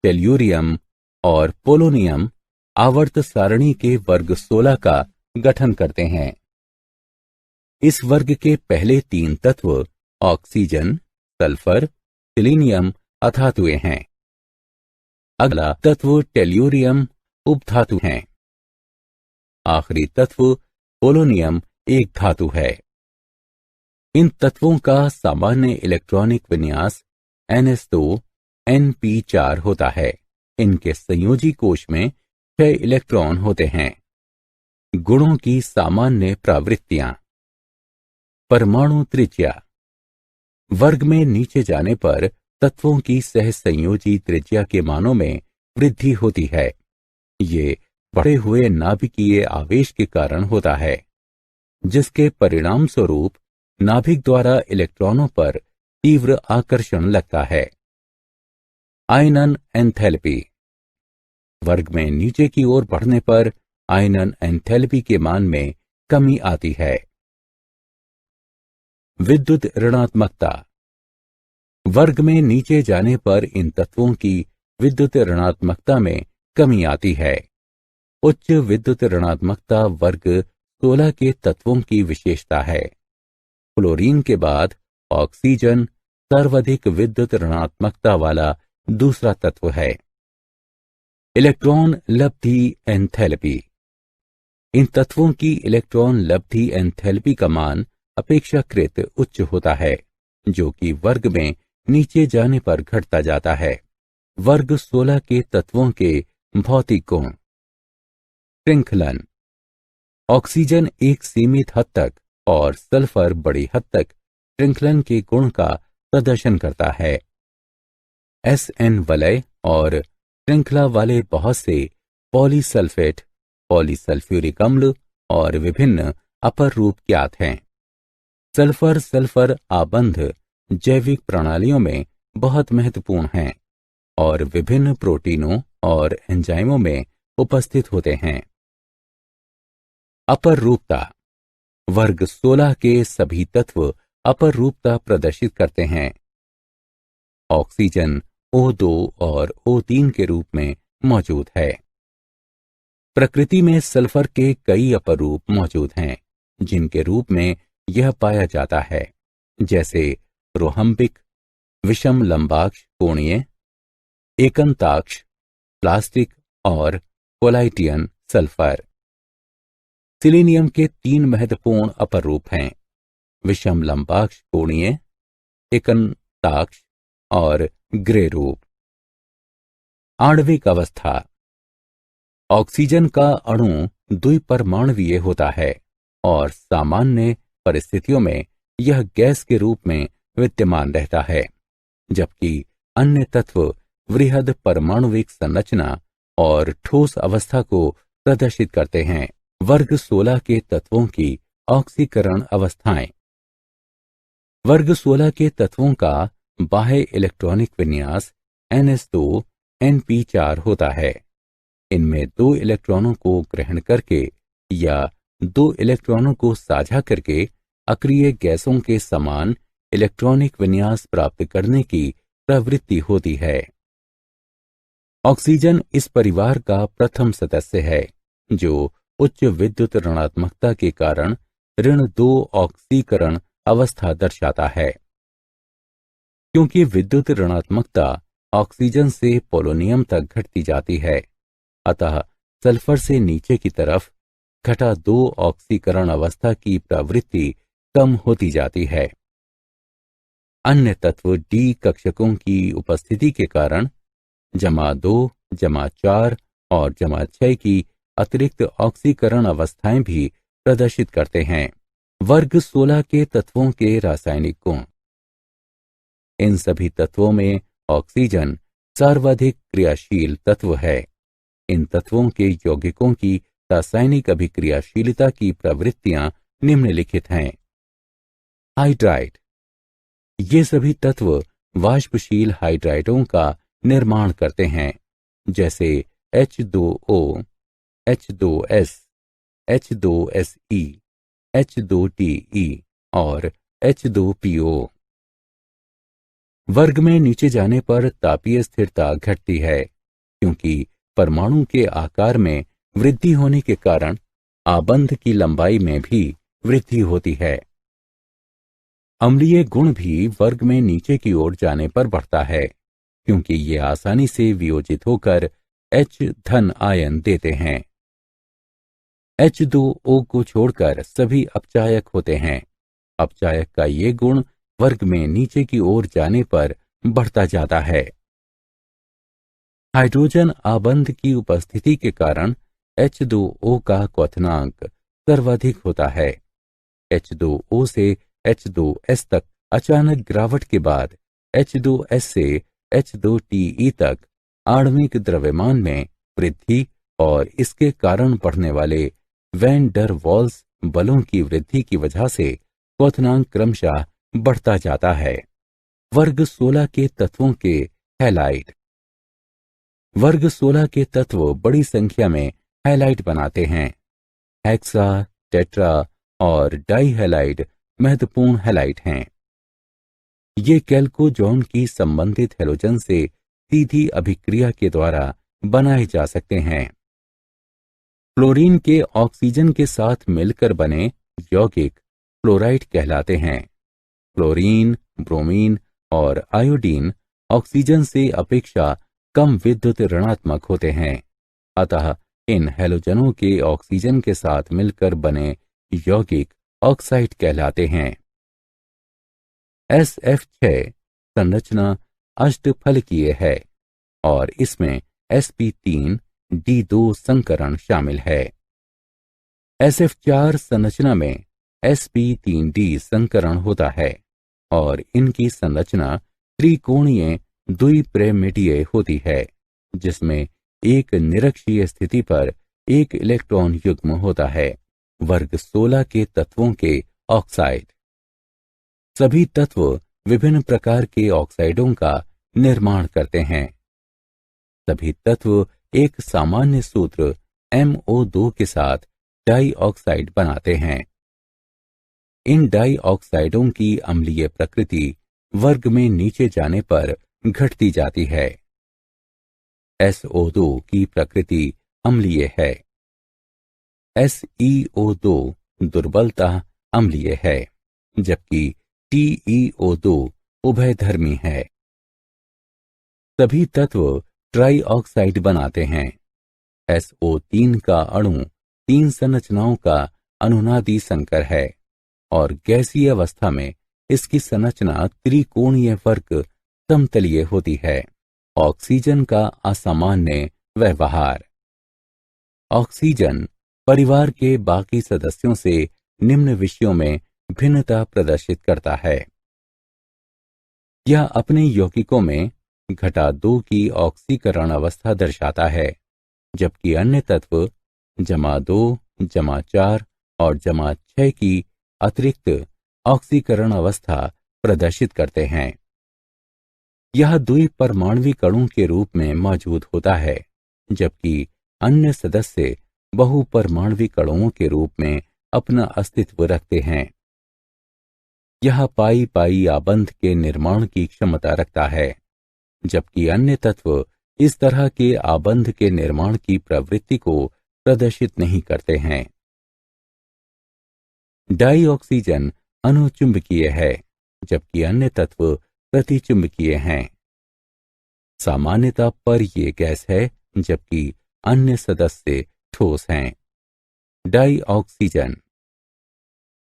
टेल्यूरियम और पोलोनियम आवर्त सारणी के वर्ग 16 का गठन करते हैं। इस वर्ग के पहले 3 तत्व ऑक्सीजन, सल्फर, सेलेनियम अधातुएं हैं। अगला तत्व टेल्यूरियम उपधातु हैं। आखिरी तत्व पोलोनियम एक धातु है। इन तत्वों का सामान्य इलेक्ट्रॉनिक विन्यास NS2 Np4 होता है। इनके संयोजी कोश में 6 इलेक्ट्रॉन होते हैं। गुणों की सामान्य प्रवृत्तियां। परमाणु त्रिज्या। वर्ग में नीचे जाने पर तत्वों की सहसंयोजी त्रिज्या के मानों में वृद्धि होती है। ये बढ़े हुए नाभिकीय आवेश के कारण होता है, जिसके परिणाम स्वरूप नाभिक द्वारा इलेक्ट्रॉनों पर तीव्र आकर्षण लगता है। आयनन एंथैल्पी। वर्ग में नीचे की ओर बढ़ने पर आयनन एंथैल्पी के मान में कमी आती है। विद्युत ऋणात्मकता। वर्ग में नीचे जाने पर इन तत्वों की विद्युत ऋणात्मकता में कमी आती है। उच्च विद्युत ऋणात्मकता वर्ग 16 के तत्वों की विशेषता है। क्लोरीन के बाद ऑक्सीजन सर्वाधिक विद्युत ऋणात्मकता वाला दूसरा तत्व है। इलेक्ट्रॉन लब्धि एंथैल्पी। इन तत्वों की इलेक्ट्रॉन लब्धि एंथैल्पी का मान अपेक्षाकृत उच्च होता है, जो कि वर्ग में नीचे जाने पर घटता जाता है। वर्ग 16 के तत्वों के भौतिक गुण। श्रृंखलन। ऑक्सीजन एक सीमित हद तक और सल्फर बड़ी हद तक श्रृंखलन के गुण का प्रदर्शन करता है। SN वलय और श्रृंखला वाले बहुत से पॉलीसल्फेट, पॉलीसल्फ्यूरिक अम्ल और विभिन्न अपर रूप ज्ञात हैं। सल्फर सल्फर आबंध जैविक प्रणालियों में बहुत महत्वपूर्ण हैं और विभिन्न प्रोटीनों और एंजाइमों में उपस्थित होते हैं। अपर रूपता। वर्ग 16 के सभी तत्व अपर रूपता प्रदर्शित करते हैं। ऑक्सीजन O2 और O3 के रूप में मौजूद है। प्रकृति में सल्फर के कई अपर रूप मौजूद हैं जिनके रूप में यह पाया जाता है, जैसे रोहम्बिक, विषम लंबाक्ष कोणीय, एकंताक्ष, प्लास्टिक और कोलाइटियन सल्फर। सिलीनियम के 3 महत्वपूर्ण अपर रूप हैं, विषम लंबाक्ष कोणीय, एकंताक्ष और ग्रे रूप। आणविक अवस्था। ऑक्सीजन का अणु द्विपरमाणुवीय होता है और सामान्य परिस्थितियों में यह गैस के रूप में विद्यमान रहता है, जबकि अन्य तत्व वृहद परमाणुविक संरचना और ठोस अवस्था को प्रदर्शित करते हैं। वर्ग 16 के तत्वों की ऑक्सीकरण अवस्थाएं। वर्ग 16 के तत्वों का बाह्य इलेक्ट्रॉनिक विन्यास NS2 NP4 होता है। इनमें 2 इलेक्ट्रॉनों को ग्रहण करके या 2 इलेक्ट्रॉनों को साझा करके अक्रिय गैसों के समान इलेक्ट्रॉनिक विन्यास प्राप्त करने की प्रवृत्ति होती है। ऑक्सीजन इस परिवार का प्रथम सदस्य है जो उच्च विद्युत ऋणात्मकता के कारण ऋण 2 ऑक्सीकरण अवस्था दर्शाता है। क्योंकि विद्युत ऋणात्मकता ऑक्सीजन से पोलोनियम तक घटती जाती है, अतः सल्फर से नीचे की तरफ घटा 2 ऑक्सीकरण अवस्था की प्रवृत्ति कम होती जाती है। अन्य तत्व D कक्षकों की उपस्थिति के कारण जमा 2, जमा 4 और जमा 6 की अतिरिक्त ऑक्सीकरण अवस्थाएं भी प्रदर्शित करते हैं। वर्ग 16 के तत्वों के रासायनिक गुण। इन सभी तत्वों में ऑक्सीजन सर्वाधिक क्रियाशील तत्व है। इन तत्वों के यौगिकों की रासायनिक अभिक्रियाशीलता की प्रवृत्तियां निम्नलिखित हैं। हाइड्राइड। ये सभी तत्व वाष्पशील हाइड्राइडों का निर्माण करते हैं, जैसे H2O, H2S, H2SE, H2TE और H2PO। वर्ग में नीचे जाने पर तापीय स्थिरता घटती है, क्योंकि परमाणु के आकार में वृद्धि होने के कारण आबंध की लंबाई में भी वृद्धि होती है। अम्लीय गुण भी वर्ग में नीचे की ओर जाने पर बढ़ता है, क्योंकि ये आसानी से वियोजित होकर H धन आयन देते हैं। H2O को छोड़कर सभी अपचायक होते हैं। अपचायक का ये गुण वर्ग में नीचे की ओर जाने पर बढ़ता जाता है। हाइड्रोजन आबंध की उपस्थिति के कारण H2O का क्वथनांक सर्वाधिक होता है। H2O से H2S तक अचानक गिरावट के बाद H2S से H2TE तक आणविक द्रव्यमान में वृद्धि और इसके कारण बढ़ने वाले वैन डर वाल्स बलों की वृद्धि की वजह से क्वथनांक क्रमशः बढ़ता जाता है। वर्ग 16 के तत्वों के हैलाइड। वर्ग 16 के तत्व बड़ी संख्या में हैलाइड बनाते हैं। हेक्सा, टेट्रा और डाई हैलाइड महत्वपूर्ण हैलाइड हैं। ये कैल्कोजॉन की संबंधित हैलोजन से सीधी अभिक्रिया के द्वारा बनाए जा सकते हैं। फ्लोरीन के ऑक्सीजन के साथ मिलकर बने यौगिक फ्लोराइड कहलाते हैं। फ्लोरीन, ब्रोमीन और आयोडीन ऑक्सीजन से अपेक्षा कम विद्युत ऋणात्मक होते हैं, अतः इन हैलोजनों के ऑक्सीजन के साथ मिलकर बने यौगिक ऑक्साइड कहलाते हैं। SF6 संरचना अष्टफलकीय है और इसमें sp3D2 संकरण शामिल है। SF4 संरचना में sp3d संकरण होता है और इनकी संरचना त्रिकोणीय द्विपिरामिडीय होती है, जिसमें एक निरक्षीय स्थिति पर एक इलेक्ट्रॉन युग्म होता है। वर्ग 16 के तत्वों के ऑक्साइड। सभी तत्व विभिन्न प्रकार के ऑक्साइडों का निर्माण करते हैं। सभी तत्व एक सामान्य सूत्र MO2 के साथ डाई ऑक्साइड बनाते हैं। इन डाई ऑक्साइडों की अम्लीय प्रकृति वर्ग में नीचे जाने पर घटती जाती है। SO2 की प्रकृति अम्लीय है। SeO2 दुर्बलता अम्लीय है, जबकि TeO2 उभयधर्मी है। सभी तत्व ट्राई ऑक्साइड बनाते हैं। SO3 का अणु 3 संरचनाओं का अनुनादी संकर है और गैसीय अवस्था में इसकी संरचना त्रिकोणीय वर्ग समतलीय होती है। ऑक्सीजन का असामान्य व्यवहार। ऑक्सीजन परिवार के बाकी सदस्यों से निम्न विषयों में भिन्नता प्रदर्शित करता है। यह अपने यौगिकों में घटा 2 की ऑक्सीकरण अवस्था दर्शाता है, जबकि अन्य तत्व जमा 2, जमा 4 और जमा 6 की अतिरिक्त ऑक्सीकरण अवस्था प्रदर्शित करते हैं। यह द्विपरमाणविक अणु के रूप में मौजूद होता है, जबकि अन्य सदस्य बहुपरमाणविक अणुओं के रूप में अपना अस्तित्व रखते हैं। यह पाई पाई आबंध के निर्माण की क्षमता रखता है, जबकि अन्य तत्व इस तरह के आबंध के निर्माण की प्रवृत्ति को प्रदर्शित नहीं करते हैं। डाइऑक्सीजन अनुचुंबकीय है, जबकि अन्य तत्व प्रतिचुंबकीय हैं। सामान्यता पर यह गैस है, जबकि अन्य सदस्य ठोस हैं। डाइऑक्सीजन।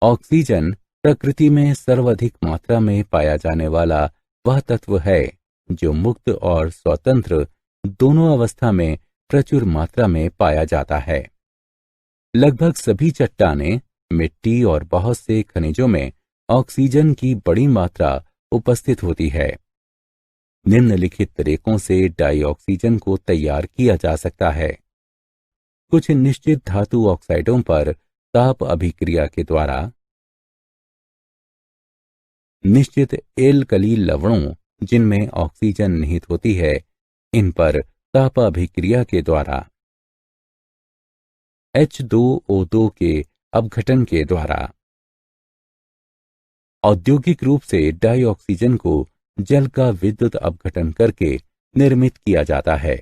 ऑक्सीजन प्रकृति में सर्वाधिक मात्रा में पाया जाने वाला वह तत्व है जो मुक्त और स्वतंत्र दोनों अवस्था में प्रचुर मात्रा में पाया जाता है। लगभग सभी चट्टानें, मिट्टी और बहुत से खनिजों में ऑक्सीजन की बड़ी मात्रा उपस्थित होती है। निम्नलिखित तरीकों से डाइऑक्सीजन को तैयार किया जा सकता है। कुछ निश्चित धातु ऑक्साइडों पर ताप अभिक्रिया के द्वारा, निश्चित एल्कली लवणों जिनमें ऑक्सीजन निहित होती है, इन पर ताप अभिक्रिया के द्वारा, H2O2 के अपघटन के द्वारा। औद्योगिक रूप से डाइऑक्सीजन को जल का विद्युत अपघटन करके निर्मित किया जाता है।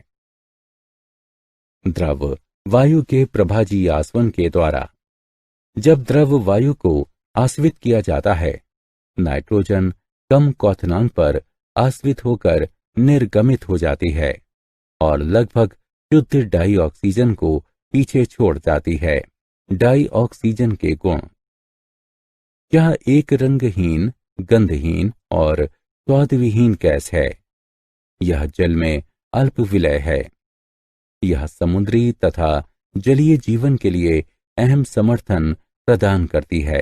द्रव वायु के प्रभाजी आसवन के द्वारा। जब द्रव वायु को आश्वित किया जाता है, नाइट्रोजन कम क्वथनांक पर आश्वित होकर निर्गमित हो जाती है और लगभग शुद्ध डाइऑक्सीजन को पीछे छोड़ जाती है। डाइऑक्सीजन के गुण। यह एक रंगहीन, गंधहीन और स्वादविहीन गैस है। यह जल में अल्प विलय है। यह समुद्री तथा जलीय जीवन के लिए अहम समर्थन प्रदान करती है।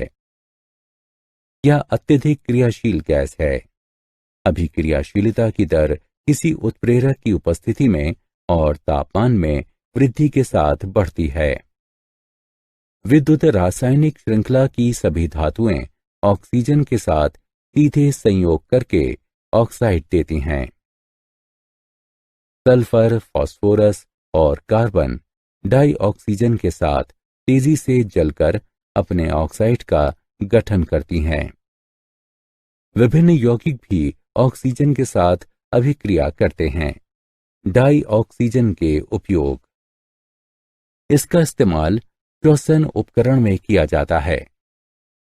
यह अत्यधिक क्रियाशील गैस है। अभिक्रियाशीलता की दर किसी उत्प्रेरक की उपस्थिति में और तापमान में वृद्धि के साथ बढ़ती है। विद्युत रासायनिक श्रृंखला की सभी धातुएं ऑक्सीजन के साथ सीधे संयोग करके ऑक्साइड देती हैं। सल्फर, फास्फोरस और कार्बन डाइऑक्सीजन के साथ तेजी से जलकर अपने ऑक्साइड का गठन करती हैं। विभिन्न यौगिक भी ऑक्सीजन के साथ अभिक्रिया करते हैं। डाइऑक्सीजन के उपयोग। इसका इस्तेमाल श्वसन उपकरण में किया जाता है।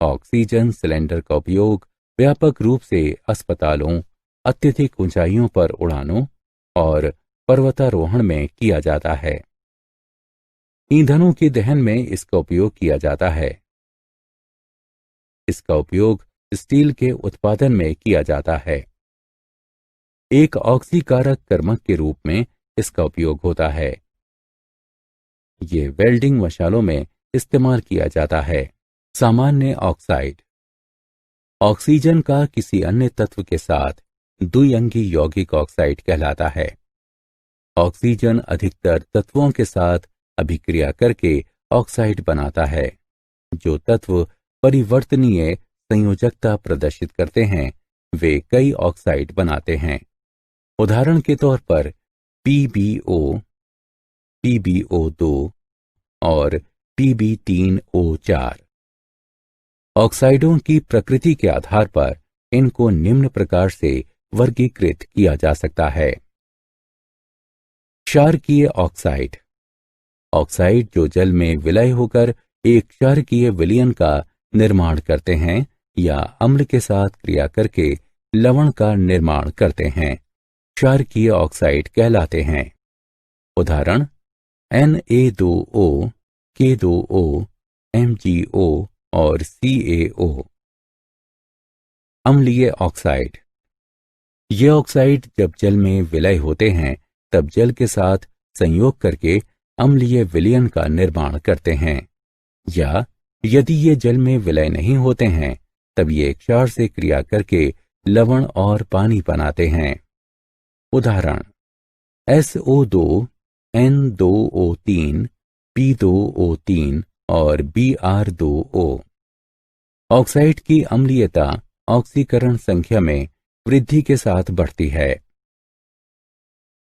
ऑक्सीजन सिलेंडर का उपयोग व्यापक रूप से अस्पतालों, अत्यधिक ऊंचाइयों पर उड़ानों और पर्वतारोहण में किया जाता है। ईंधनों के दहन में इसका उपयोग किया जाता है। इसका उपयोग स्टील के उत्पादन में किया जाता है। एक ऑक्सीकारक कर्मक के रूप में इसका उपयोग होता है। ये वेल्डिंग मशालों में इस्तेमाल किया जाता है। सामान्य ऑक्साइड ऑक्सीजन का किसी अन्य तत्व के साथ द्विअंगी यौगिक ऑक्साइड कहलाता है। ऑक्सीजन अधिकतर तत्वों के साथ अभिक्रिया करके ऑक्साइड बनाता है। जो तत्व परिवर्तनीय संयोजकता प्रदर्शित करते हैं वे कई ऑक्साइड बनाते हैं। उदाहरण के तौर पर PbO, PbO2 और Pb3O4। ऑक्साइडों की प्रकृति के आधार पर इनको निम्न प्रकार से वर्गीकृत किया जा सकता है। क्षारकीय ऑक्साइड ऑक्साइड जो जल में विलय होकर एक क्षारकीय विलयन का निर्माण करते हैं या अम्ल के साथ क्रिया करके लवण का निर्माण करते हैं, क्षारकीय ऑक्साइड कहलाते हैं। उदाहरण Na2O, K2O, MgO और CaO। अम्लीय ऑक्साइड ये ऑक्साइड जब जल में विलय होते हैं तब जल के साथ संयोग करके अम्लीय विलयन का निर्माण करते हैं, या यदि ये जल में विलय नहीं होते हैं तब ये क्षार से क्रिया करके लवण और पानी बनाते हैं। उदाहरण SO2, N2O3, P2O3 और Br2O। ऑक्साइड की अम्लीयता ऑक्सीकरण संख्या में वृद्धि के साथ बढ़ती है।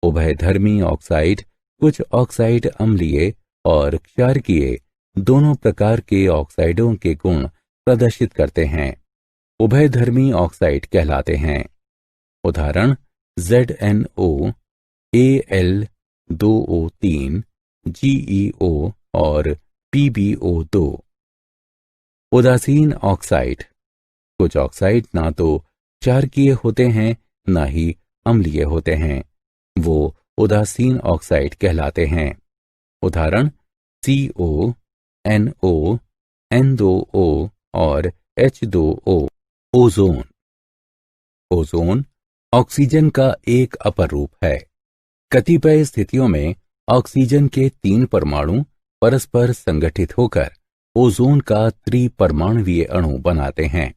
उभयधर्मी ऑक्साइड कुछ ऑक्साइड अम्लीय और क्षारकीय दोनों प्रकार के ऑक्साइडों के गुण प्रदर्शित करते हैं, उभयधर्मी ऑक्साइड कहलाते हैं। उदाहरण ZnO, Al2O3, GeO और PbO2। उदासीन ऑक्साइड कुछ ऑक्साइड ना तो क्षारकीय होते हैं ना ही अम्लीय होते हैं, वो उदासीन ऑक्साइड कहलाते हैं। उदाहरण CO, NO, N2O और H2O। ओजोन ओजोन ऑक्सीजन का एक अपर रूप है। कतिपय स्थितियों में ऑक्सीजन के 3 परमाणु परस्पर संगठित होकर ओजोन का त्रिपरमाणुवीय अणु बनाते हैं।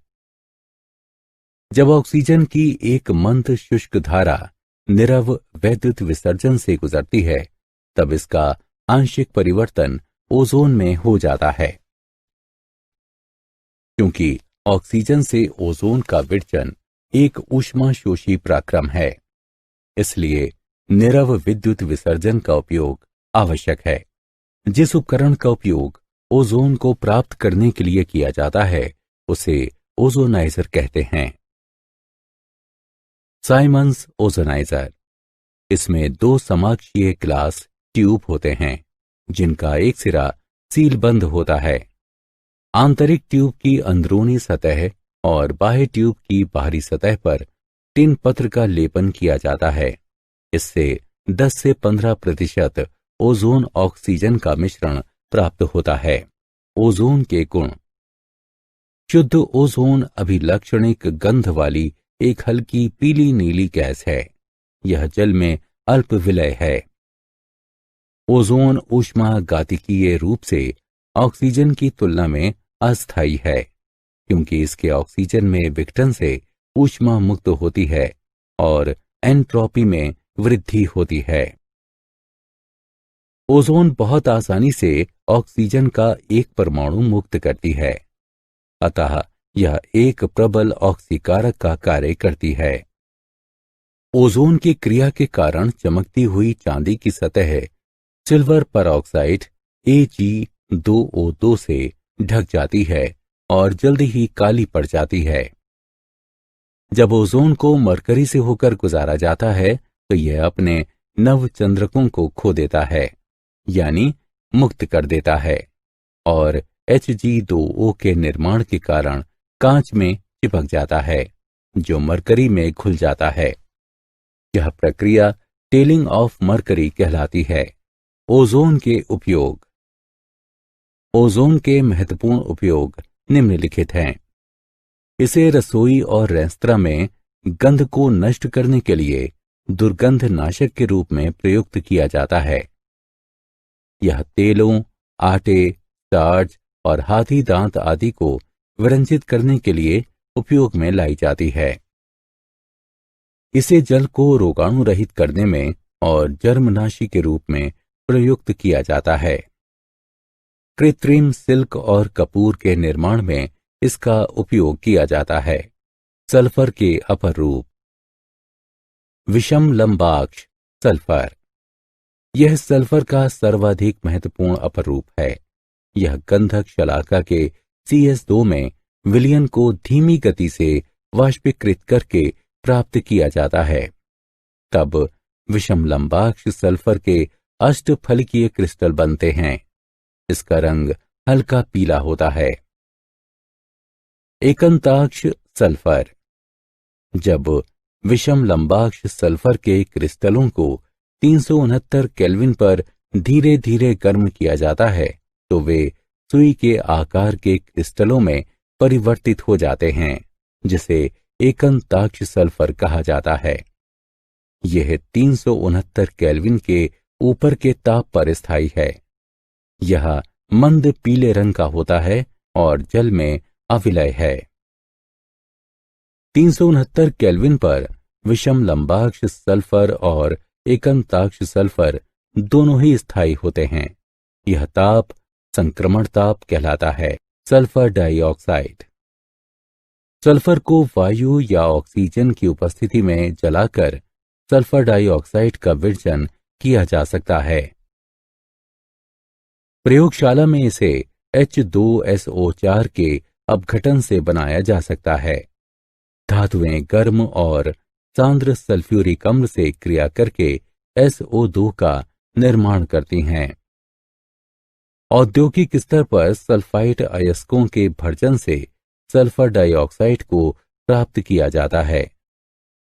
जब ऑक्सीजन की एक मंद शुष्क धारा निरव वैद्युत विसर्जन से गुजरती है तब इसका आंशिक परिवर्तन ओजोन में हो जाता है। क्योंकि ऑक्सीजन से ओजोन का विरचन एक ऊष्माशोषी प्रक्रम है, इसलिए निरव विद्युत विसर्जन का उपयोग आवश्यक है। जिस उपकरण का उपयोग ओजोन को प्राप्त करने के लिए किया जाता है उसे ओजोनाइजर कहते हैं। साइमंस ओजोनाइजर इसमें 2 समाक्षीय ग्लास ट्यूब होते हैं जिनका एक सिरा सीलबंद होता है। आंतरिक ट्यूब की अंदरूनी सतह और बाह्य ट्यूब की बाहरी सतह पर टिन पत्र का लेपन किया जाता है। इससे 10 से 15% ओजोन ऑक्सीजन का मिश्रण प्राप्त होता है। ओजोन के गुण शुद्ध ओजोन अभिलक्षणिक गंध वाली एक हल्की पीली नीली गैस है। यह जल में अल्प विलय है। ओजोन ऊष्मागतिकीय रूप से ऑक्सीजन की तुलना में अस्थायी है, क्योंकि इसके ऑक्सीजन में विघटन से ऊष्मा मुक्त होती है और एंट्रोपी में वृद्धि होती है। ओजोन बहुत आसानी से ऑक्सीजन का एक परमाणु मुक्त करती है, अतः यह एक प्रबल ऑक्सीकारक का कार्य करती है। ओजोन की क्रिया के कारण चमकती हुई चांदी की सतह सिल्वर परऑक्साइड Ag2O2 से ढक जाती है और जल्दी ही काली पड़ जाती है। जब ओजोन को मरकरी से होकर गुजारा जाता है तो यह अपने नवचंद्रकों को खो देता है, यानी मुक्त कर देता है, और Hg2O के निर्माण के कारण कांच में चिपक जाता है जो मरकरी में घुल जाता है। यह प्रक्रिया टेलिंग ऑफ मरकरी कहलाती है। ओजोन के उपयोग ओजोन के महत्वपूर्ण उपयोग निम्नलिखित हैं। इसे रसोई और रेस्तरां में गंध को नष्ट करने के लिए दुर्गंध नाशक के रूप में प्रयुक्त किया जाता है। यह तेलों, आटे, स्टार्च और हाथी दांत आदि को विरंजित करने के लिए उपयोग में लाई जाती है। इसे जल को रोगाणु रहित करने में और जर्मनाशी के रूप में प्रयुक्त किया जाता है। कृत्रिम सिल्क और कपूर के निर्माण में इसका उपयोग किया जाता है। सल्फर के अपर रूप। विषम लंबाक्ष सल्फर। यह सल्फर का सर्वाधिक महत्वपूर्ण अपर रूप है। यह गंधक शलाका के CS2 में विलयन को धीमी गति से वाष्पीकृत करके प्राप्त किया जाता है। तब विषम लंबाक्ष सल्फर के अष्टफलकीय क्रिस्टल बनते हैं। इसका रंग हल्का पीला होता है। एकंताक्ष सल्फर। जब विषम लंबाक्ष सल्फर के क्रिस्टलों को 369 केल्विन पर धीरे धीरे गर्म किया जाता है तो वे सुई के आकार के क्रिस्टलों में परिवर्तित हो जाते हैं, जिसे एकंताक्ष सल्फर कहा जाता है। यह 369 केल्विन के ऊपर के ताप पर स्थायी है। यह मंद पीले रंग का होता है और जल में अविलय है। 369 केल्विन पर विषम लंबाक्ष सल्फर और एकंताक्ष सल्फर दोनों ही स्थायी होते हैं। यह ताप संक्रमण ताप कहलाता है। Sulphur dioxide. सल्फर को वायु या ऑक्सीजन की उपस्थिति में जलाकर सल्फर डाइऑक्साइड का विसर्जन किया जा सकता है। प्रयोगशाला में इसे H2SO4 के अपघटन से बनाया जा सकता है। धातुएं गर्म और सांद्र सल्फ्यूरिक अम्ल से क्रिया करके SO2 का निर्माण करती हैं। औद्योगिक स्तर पर सल्फाइड अयस्कों के भर्जन से सल्फर डाइऑक्साइड को प्राप्त किया जाता है।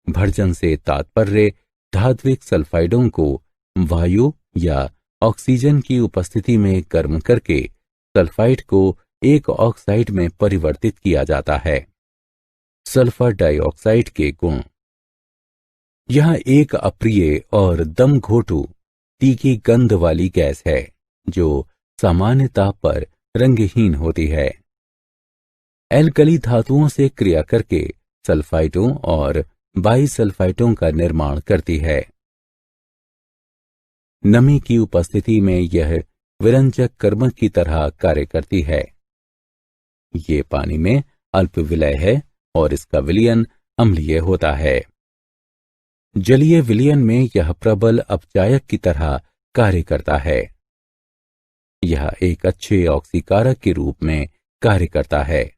भर्जन से तात्पर्य धात्विक सल्फाइडों को वायु या ऑक्सीजन की उपस्थिति में गर्म करके सल्फाइड को एक ऑक्साइड में परिवर्तित किया जाता है। सल्फर डाइऑक्साइड के गुण। यह एक अप्रिय और दम घोटू तीखी गंध वाली गैस है जो सामान्य ताप पर रंगहीन होती है। एल्कली धातुओं से क्रिया करके सल्फाइडों और बाइसल्फाइडों का निर्माण करती है। नमी की उपस्थिति में यह विरंजक कर्म की तरह कार्य करती है। ये पानी में अल्प विलय है और इसका विलयन अम्लीय होता है। जलीय विलयन में यह प्रबल अपचायक की तरह कार्य करता है। यह एक अच्छे ऑक्सीकारक के रूप में कार्य करता है।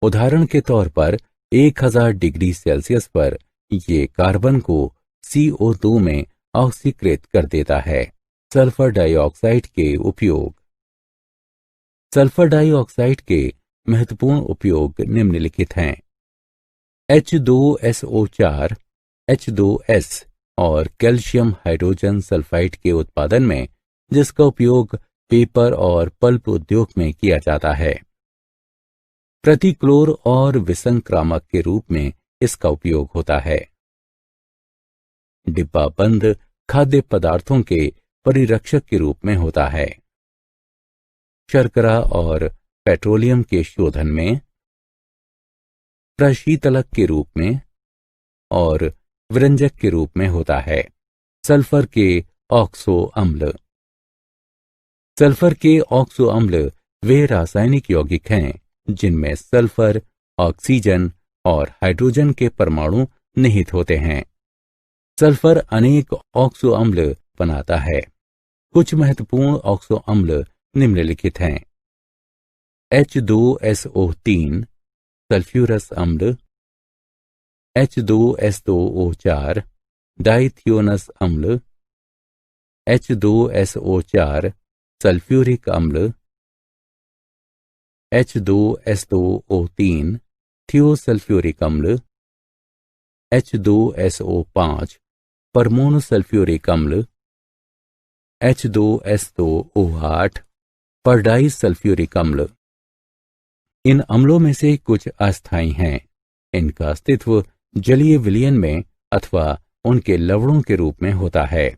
उदाहरण के तौर पर 1000 डिग्री सेल्सियस पर यह कार्बन को CO2 में ऑक्सीकृत कर देता है। सल्फर डाइऑक्साइड के उपयोग। सल्फर डाइऑक्साइड के महत्वपूर्ण उपयोग निम्नलिखित हैं। H2SO4, H2S और कैल्शियम हाइड्रोजन सल्फाइड के उत्पादन में, जिसका उपयोग पेपर और पल्प उद्योग में किया जाता है। प्रतिक्लोर और विसंक्रामक के रूप में इसका उपयोग होता है। डिब्बाबंद खाद्य पदार्थों के परिरक्षक के रूप में होता है। शर्करा और पेट्रोलियम के शोधन में, प्रशीतलक के रूप में और विरंजक के रूप में होता है। सल्फर के ऑक्सो अम्ल। सल्फर के ऑक्सो अम्ल वे रासायनिक यौगिक हैं जिनमें सल्फर, ऑक्सीजन और हाइड्रोजन के परमाणु निहित होते हैं। सल्फर अनेक ऑक्सो अम्ल बनाता है। कुछ महत्वपूर्ण ऑक्सो अम्ल निम्नलिखित हैं। H2SO3 सल्फ्यूरस अम्ल, H2S2O4 डाइथियोनस अम्ल, H2SO4 सल्फ्यूरिक अम्ल, H2S2O3 थियोसल्फ्यूरिक अम्ल, H2SO5 परमोनो सल्फ्यूरिक अम्ल, H2S2O8 परडाई सल्फ्यूरिक अम्ल। इन अम्लों में से कुछ अस्थायी हैं। इनका अस्तित्व जलीय विलयन में अथवा उनके लवणों के रूप में होता है।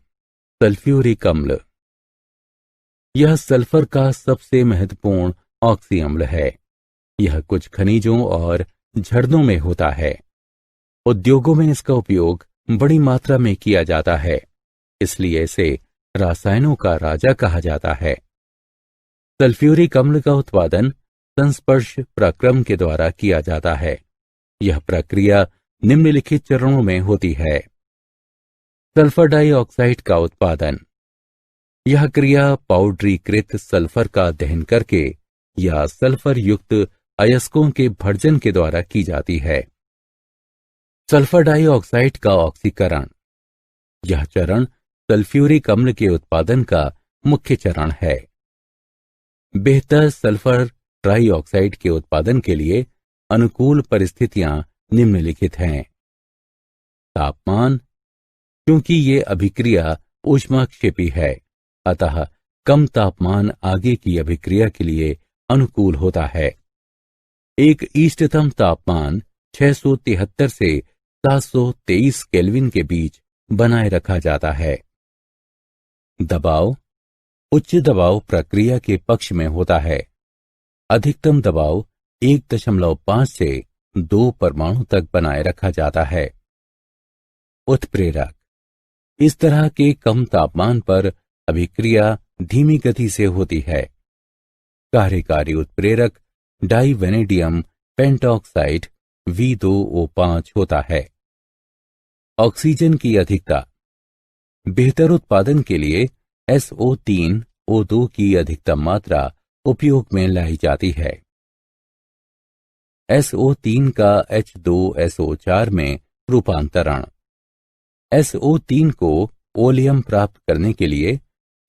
सल्फ्यूरिक अम्ल। यह सल्फर का सबसे महत्वपूर्ण ऑक्सी अम्ल है। यह कुछ खनिजों और झरनों में होता है। उद्योगों में इसका उपयोग बड़ी मात्रा में किया जाता है, इसलिए इसे रासायनों का राजा कहा जाता है। सल्फ्यूरिक अम्ल का उत्पादन संस्पर्श प्रक्रम के द्वारा किया जाता है। यह प्रक्रिया निम्नलिखित चरणों में होती है। सल्फर डाइऑक्साइड का उत्पादन। यह क्रिया पाउडरीकृत सल्फर का दहन करके या सल्फर युक्त अयस्कों के भर्जन के द्वारा की जाती है। सल्फर डाइऑक्साइड का ऑक्सीकरण। यह चरण सल्फ्यूरिक अम्ल के उत्पादन का मुख्य चरण है। बेहतर सल्फर डाइऑक्साइड के उत्पादन के लिए अनुकूल परिस्थितियां निम्नलिखित हैं। तापमान। क्योंकि ये अभिक्रिया ऊष्माक्षेपी है, अतः कम तापमान आगे की अभिक्रिया के लिए अनुकूल होता है। एक इष्टतम तापमान 673 से 723 केल्विन के बीच बनाए रखा जाता है। दबाव। उच्च दबाव प्रक्रिया के पक्ष में होता है। अधिकतम दबाव 1.5 से 2 परमाणु तक बनाए रखा जाता है। उत्प्रेरक। इस तरह के कम तापमान पर अभिक्रिया धीमी गति से होती है। कार्यकारी उत्प्रेरक डाइवेनेडियम पेंटॉक्साइड V2O5 होता है। ऑक्सीजन की अधिकता। बेहतर उत्पादन के लिए SO3O2 की अधिकतम मात्रा उपयोग में लाई जाती है। SO3 का H2SO4 में रूपांतरण। SO3 को ओलियम प्राप्त करने के लिए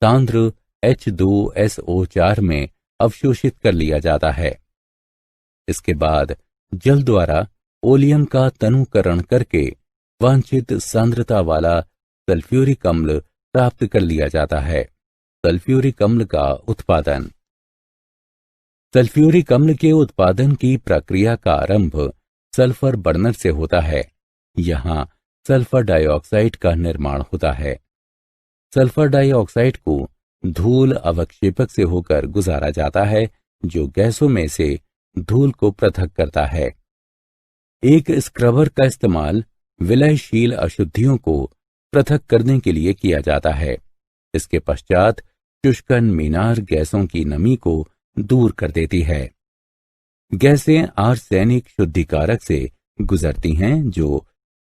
सांद्र H2SO4 में अवशोषित कर लिया जाता है। इसके बाद जल द्वारा ओलियम का तनुकरण करके वांछित सांद्रता वाला सल्फ्यूरिक अम्ल प्राप्त कर लिया जाता है। सल्फ्यूरिक अम्ल का उत्पादन। सल्फ्यूरिक अम्ल के उत्पादन की प्रक्रिया का आरंभ सल्फर बर्नर से होता है। यहां सल्फर डाइऑक्साइड का निर्माण होता है। सल्फर डाइऑक्साइड को धूल अवक्षेपक से होकर गुजारा जाता है, जो गैसों में से धूल को पृथक करता है। एक स्क्रबर का इस्तेमाल विलयशील अशुद्धियों को पृथक करने के लिए किया जाता है। इसके पश्चात शुष्कन मीनार गैसों की नमी को दूर कर देती है। गैसें आर्सेनिक शुद्धिकारक से गुजरती हैं, जो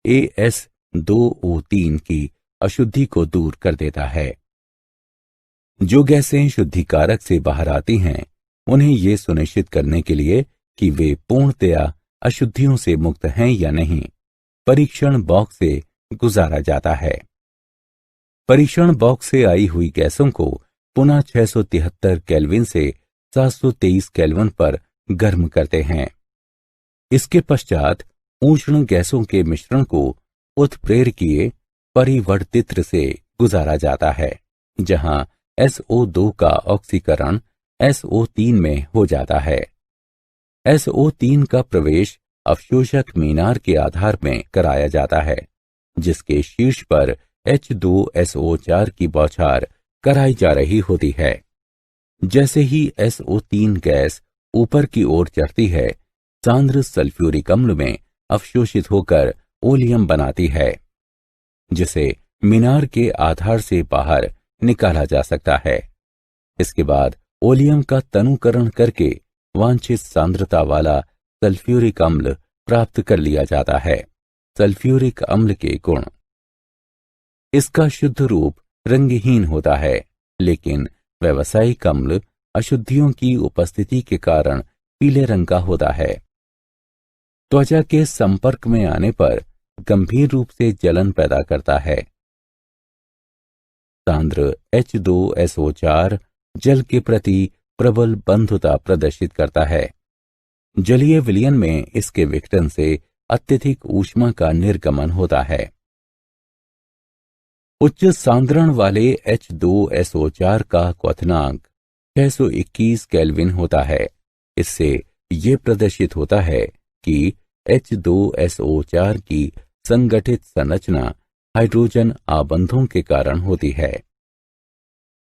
AS2O3 की अशुद्धि को दूर कर देता है। जो गैसें शुद्धिकारक से बाहर आती हैं, उन्हें ये सुनिश्चित करने के लिए कि वे पूर्णतया अशुद्धियों से मुक्त हैं या नहीं, परीक्षण बॉक्स से गुजारा जाता है। परीक्षण बॉक्स से आई हुई गैसों को पुनः 673 केल्विन से 723 केल्विन पर गर्म करते हैं। इसके पश्चात उष्ण गैसों के मिश्रण को उत्प्रेरकीय परिवर्तित्र से गुजारा जाता है, जहां SO2 का ऑक्सीकरण SO3 में हो जाता है। SO3 का प्रवेश अवशोषक मीनार के आधार में कराया जाता है, जिसके शीर्ष पर H2SO4 की बौछार कराई जा रही होती है। जैसे ही SO3 गैस ऊपर की ओर चढ़ती है, सांद्र सल्फ्यूरिक अम्ल में अवशोषित होकर ओलियम बनाती है, जिसे मीनार के आधार से बाहर निकाला जा सकता है। इसके बाद ओलियम का तनुकरण करके वांछित सांद्रता वाला सल्फ्यूरिक अम्ल प्राप्त कर लिया जाता है। सल्फ्यूरिक अम्ल के गुण। इसका शुद्ध रूप रंगहीन होता है, लेकिन व्यावसायिक अम्ल अशुद्धियों की उपस्थिति के कारण पीले रंग का होता है। त्वचा के संपर्क में आने पर गंभीर रूप से जलन पैदा करता है। सांद्र H2SO4 जल के प्रति प्रबल बंधुता प्रदर्शित करता है। जलीय विलयन में इसके विघटन से अत्यधिक ऊष्मा का निर्गमन होता है। उच्च सांद्रण वाले H2SO4 का क्वथनांक 621 केल्विन होता है। इससे ये प्रदर्शित होता है कि H2SO4 की संगठित संरचना हाइड्रोजन आबंधों के कारण होती है।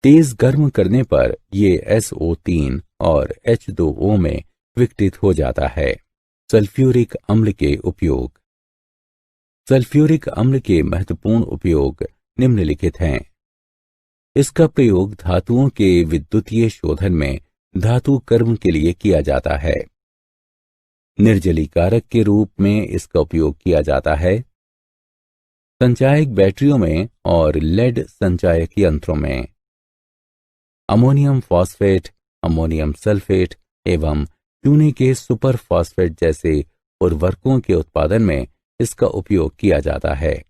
तेज गर्म करने पर ये SO3 और H2O में विघटित हो जाता है। सल्फ्यूरिक अम्ल के उपयोग। सल्फ्यूरिक अम्ल के महत्वपूर्ण उपयोग निम्नलिखित हैं। इसका प्रयोग धातुओं के विद्युतीय शोधन में धातु कर्म के लिए किया जाता है। निर्जलीकारक के रूप में इसका उपयोग किया जाता है। संचायक बैटरियों में और लेड संचायक यंत्रों में। अमोनियम फॉस्फेट, अमोनियम सल्फेट एवं चूने के सुपर फॉस्फेट जैसे उर्वरकों के उत्पादन में इसका उपयोग किया जाता है।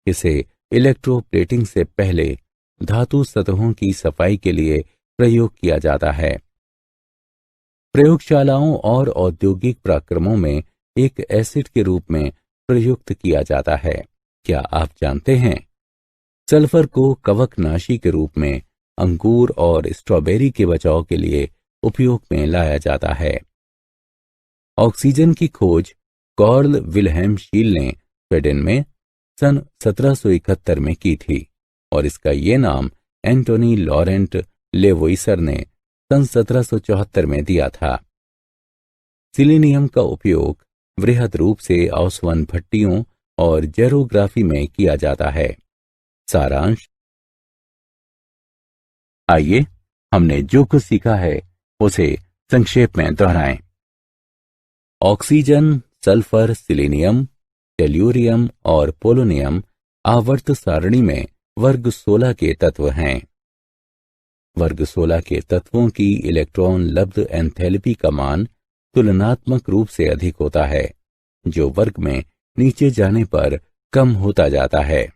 इसे इलेक्ट्रोप्लेटिंग से पहले धातु सतहों की सफाई के लिए प्रयोग किया जाता है। प्रयोगशालाओं और औद्योगिक प्रक्रमों में एक एसिड के रूप में प्रयुक्त किया जाता है। क्या आप जानते हैं? सल्फर को कवकनाशी के रूप में अंगूर और स्ट्रॉबेरी के बचाव के लिए उपयोग में लाया जाता है। ऑक्सीजन की खोज कार्ल विल्हेम शील ने स्वीडन में सन 1771 में की थी और इसका ये नाम एंटोनी लॉरेंट लेवोइसर ने सन 1774 में दिया था। सिलीनियम का उपयोग वृहद रूप से आसवन भट्टियों और जेरोग्राफी में किया जाता है। सारांश। आइए हमने जो कुछ सीखा है उसे संक्षेप में दोहराएं। ऑक्सीजन, सल्फर, सिलीनियम, टेल्यूरियम और पोलोनियम आवर्त सारणी में वर्ग 16 के तत्व हैं। वर्ग 16 के तत्वों की इलेक्ट्रॉन लब्ध एंथैल्पी का मान तुलनात्मक रूप से अधिक होता है, जो वर्ग में नीचे जाने पर कम होता जाता है।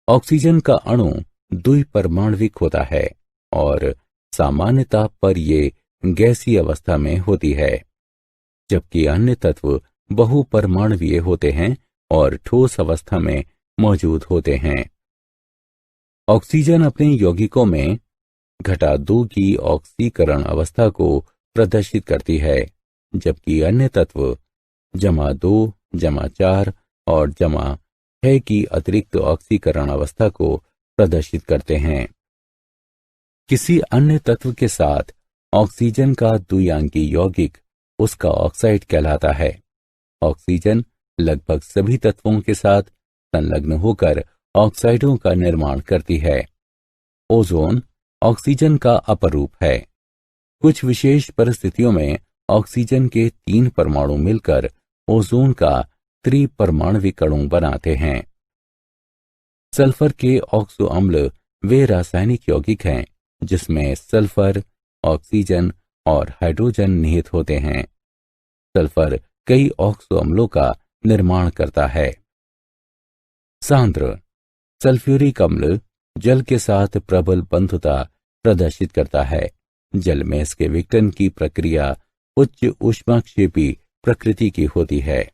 ऑक्सीजन का अणु द्विपरमाण्विक होता है और सामान्य ताप पर ये गैसीय अवस्था में होती है, जबकि अन्य तत्व बहुपरमाणवीय होते हैं और ठोस अवस्था में मौजूद होते हैं। ऑक्सीजन अपने यौगिकों में घटा-2 की ऑक्सीकरण अवस्था को प्रदर्शित करती है, जबकि अन्य तत्व जमा-2, जमा-4 और जमा-6 की अतिरिक्त ऑक्सीकरण अवस्था को प्रदर्शित करते हैं। किसी अन्य तत्व के साथ ऑक्सीजन का द्विआंकी यौगिक उसका ऑक्साइड कहलाता है। ऑक्सीजन लगभग सभी तत्वों के साथ संलग्न होकर ऑक्साइडों का निर्माण करती है। ओजोन ऑक्सीजन का अपरूप है। कुछ विशेष परिस्थितियों में ऑक्सीजन के 3 परमाणु मिलकर ओजोन का त्रिपरमाणविक अणु बनाते हैं। सल्फर के ऑक्सो अम्ल वे रासायनिक यौगिक हैं जिसमें सल्फर, ऑक्सीजन और हाइड्रोजन निहित होते हैं। सल्फर कई ऑक्सो अम्लों का निर्माण करता है। सांद्र सल्फ्यूरिक अम्ल जल के साथ प्रबल बंधुता प्रदर्शित करता है। जल में इसके विघटन की प्रक्रिया उच्च ऊष्माक्षेपी प्रकृति की होती है।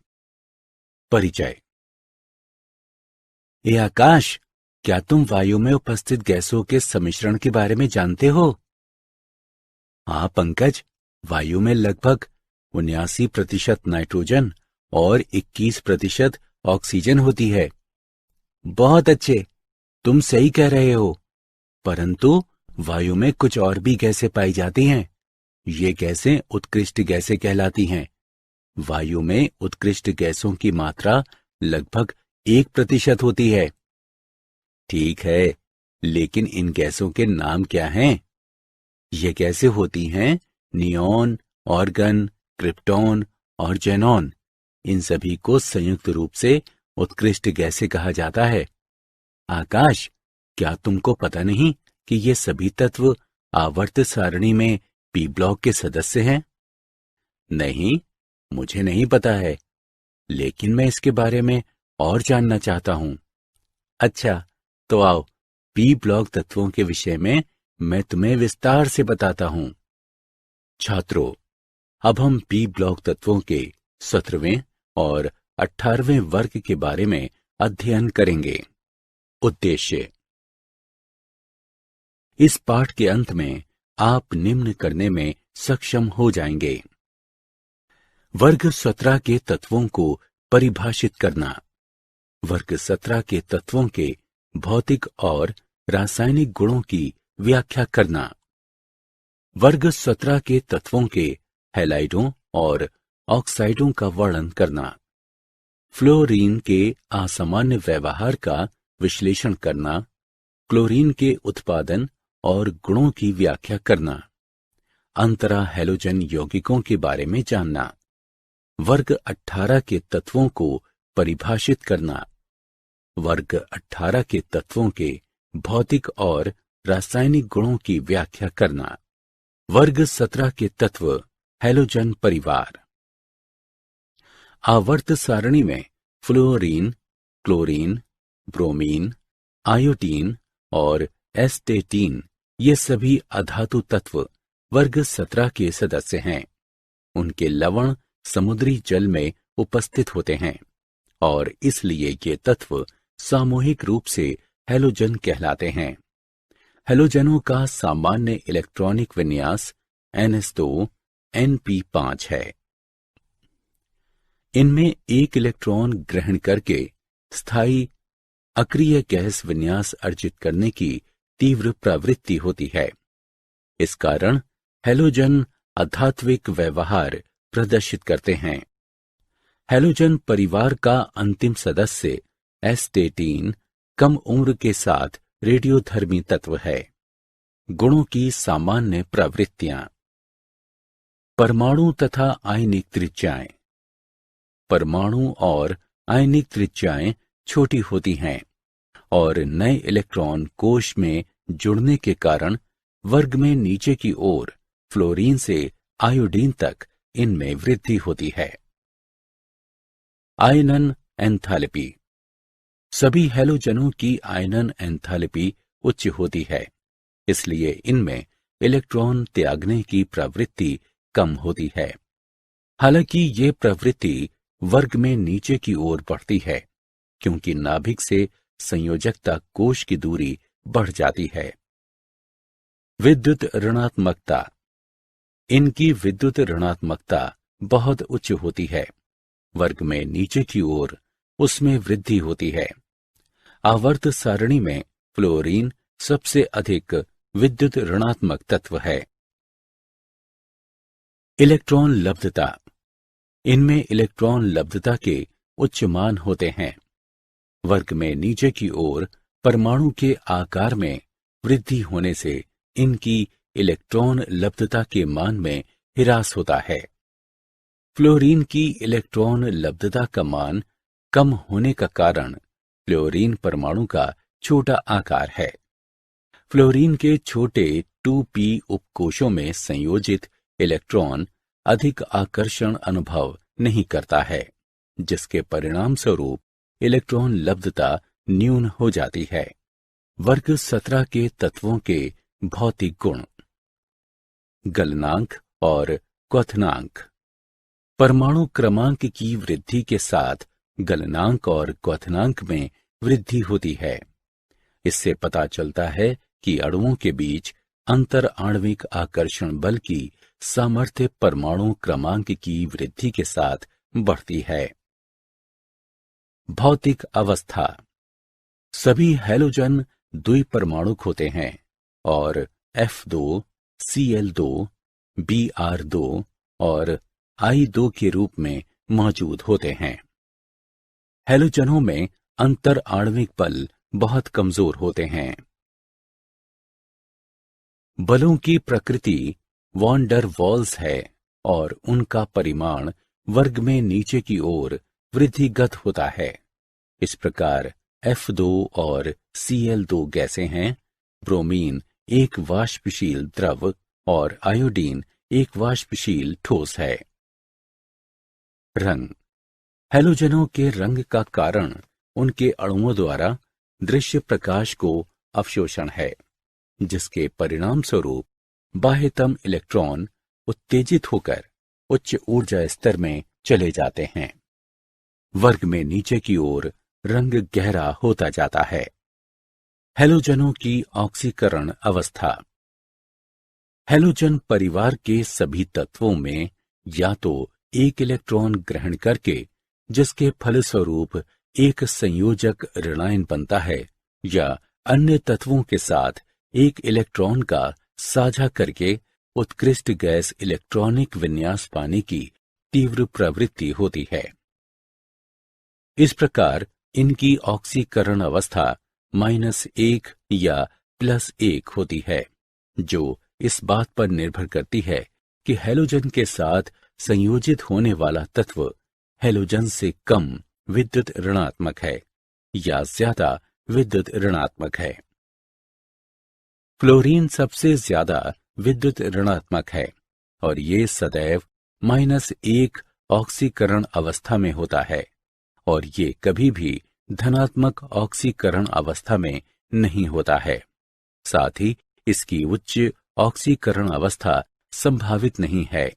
परिचय। ए आकाश, क्या तुम वायु में उपस्थित गैसों के सम्मिश्रण के बारे में जानते हो? हाँ पंकज, वायु में लगभग 79% नाइट्रोजन और 21% ऑक्सीजन होती है। बहुत अच्छे, तुम सही कह रहे हो। परंतु वायु में कुछ और भी गैसें पाई जाती हैं। ये गैसें उत्कृष्ट गैसें कहलाती हैं। वायु में उत्कृष्ट गैसों की मात्रा लगभग 1% होती है। ठीक है, लेकिन इन गैसों के नाम क्या हैं? ये गैसें होती हैं नियॉन, ऑर्गन, क्रिप्टॉन और जेनॉन। इन सभी को संयुक्त रूप से उत्कृष्ट गैसें कहा जाता है। आकाश, क्या तुमको पता नहीं कि ये सभी तत्व आवर्त सारणी में पी ब्लॉक के सदस्य हैं? नहीं, मुझे नहीं पता है, लेकिन मैं इसके बारे में और जानना चाहता हूं। अच्छा, तो आओ पी ब्लॉक तत्वों के विषय में मैं तुम्हें विस्तार से बताता हूं। छात्रों, अब हम पी ब्लॉक तत्वों के 17वें और 18वें वर्ग के बारे में अध्ययन करेंगे। उद्देश्य। इस पाठ के अंत में आप निम्न करने में सक्षम हो जाएंगे। वर्ग 17 के तत्वों को परिभाषित करना। वर्ग 17 के तत्वों के भौतिक और रासायनिक गुणों की व्याख्या करना। वर्ग 17 के तत्वों के हैलाइडों और ऑक्साइडों का वर्णन करना, फ्लोरीन के असामान्य व्यवहार का विश्लेषण करना, क्लोरीन के उत्पादन और गुणों की व्याख्या करना, अंतरा हैलोजन यौगिकों के बारे में जानना, वर्ग 18 के तत्वों को परिभाषित करना, वर्ग 18 के तत्वों के भौतिक और रासायनिक गुणों की व्याख्या करना, वर्ग 17 के तत्व हैलोजन परिवार। आवर्त सारणी में फ्लोरीन, क्लोरीन, ब्रोमीन, आयोडीन और एस्टेटीन ये सभी अधातु तत्व वर्ग 17 के सदस्य हैं। उनके लवण समुद्री जल में उपस्थित होते हैं और इसलिए ये तत्व सामूहिक रूप से हैलोजन कहलाते हैं। हैलोजनों का सामान्य इलेक्ट्रॉनिक विन्यास NH2 NP5 है। इनमें एक इलेक्ट्रॉन ग्रहण करके स्थायी अक्रिय गैस विन्यास अर्जित करने की तीव्र प्रवृत्ति होती है। इस कारण हैलोजन अधात्विक व्यवहार प्रदर्शित करते हैं। हैलोजन परिवार का अंतिम सदस्य एस्टेटीन कम उम्र के साथ रेडियोधर्मी तत्व है। गुणों की सामान्य प्रवृत्तियां, परमाणु तथा आयनिक त्रिज्याएं। परमाणु और आयनिक त्रिज्याएं छोटी होती हैं और नए इलेक्ट्रॉन कोश में जुड़ने के कारण वर्ग में नीचे की ओर फ्लोरीन से आयोडीन तक इनमें वृद्धि होती है। आयनन एंथैल्पी। सभी हैलोजनों की आयनन एंथैल्पी उच्च होती है, इसलिए इनमें इलेक्ट्रॉन त्यागने की प्रवृत्ति कम होती है। हालांकि ये प्रवृत्ति वर्ग में नीचे की ओर बढ़ती है क्योंकि नाभिक से संयोजकता कोश की दूरी बढ़ जाती है। विद्युत ऋणात्मकता। इनकी विद्युत ऋणात्मकता बहुत उच्च होती है। वर्ग में नीचे की ओर उसमें वृद्धि होती है। आवर्त सारणी में फ्लोरीन सबसे अधिक विद्युत ऋणात्मक तत्व है। इलेक्ट्रॉन लब्धता। इनमें इलेक्ट्रॉन लब्धता के उच्च मान होते हैं। वर्ग में नीचे की ओर परमाणु के आकार में वृद्धि होने से इनकी इलेक्ट्रॉन लब्धता के मान में ह्रास होता है। फ्लोरीन की इलेक्ट्रॉन लब्धता का मान कम होने का कारण फ्लोरीन परमाणु का छोटा आकार है। फ्लोरीन के छोटे 2p उपकोशों में संयोजित इलेक्ट्रॉन अधिक आकर्षण अनुभव नहीं करता है, जिसके परिणाम स्वरूप इलेक्ट्रॉन लब्धता न्यून हो जाती है। वर्ग 17 के तत्वों के भौतिक गुण, गलनांक और क्वथनांक। परमाणु क्रमांक की वृद्धि के साथ गलनांक और क्वथनांक में वृद्धि होती है। इससे पता चलता है कि अणुओं के बीच अंतर आणविक आकर्षण बल की सामर्थ्य परमाणु क्रमांक की वृद्धि के साथ बढ़ती है। भौतिक अवस्था। सभी हैलोजन द्विपरमाणुक होते हैं और F2, Cl2, Br2 और I2 के रूप में मौजूद होते हैं। हैलोजनों में अंतर आणविक बल बहुत कमजोर होते हैं। बलों की प्रकृति वॉन डर वॉल्स है और उनका परिमाण वर्ग में नीचे की ओर वृद्धिगत होता है। इस प्रकार F2 और Cl2 गैसें हैं, ब्रोमीन एक वाष्पशील द्रव और आयोडीन एक वाष्पशील ठोस है। रंग। हैलोजनों के रंग का कारण उनके अणुओं द्वारा दृश्य प्रकाश को अवशोषण है, जिसके परिणाम स्वरूप बाह्यतम इलेक्ट्रॉन उत्तेजित होकर उच्च ऊर्जा स्तर में चले जाते हैं। वर्ग में नीचे की ओर रंग गहरा होता जाता है। हैलोजनों की ऑक्सीकरण अवस्था। हैलोजन परिवार के सभी तत्वों में या तो एक इलेक्ट्रॉन ग्रहण करके, जिसके फलस्वरूप एक संयोजक ऋणायन बनता है, या अन्य तत्वों के साथ एक इलेक्ट्रॉन का साझा करके उत्कृष्ट गैस इलेक्ट्रॉनिक विन्यास पाने की तीव्र प्रवृत्ति होती है। इस प्रकार इनकी ऑक्सीकरण अवस्था -1 या +1 होती है, जो इस बात पर निर्भर करती है कि हैलोजन के साथ संयोजित होने वाला तत्व हैलोजन से कम विद्युत ऋणात्मक है या ज्यादा विद्युत ऋणात्मक है। फ्लोरीन सबसे ज्यादा विद्युत ऋणात्मक है और ये सदैव -1 ऑक्सीकरण अवस्था में होता है और ये कभी भी धनात्मक ऑक्सीकरण अवस्था में नहीं होता है। साथ ही इसकी उच्च ऑक्सीकरण अवस्था संभावित नहीं है,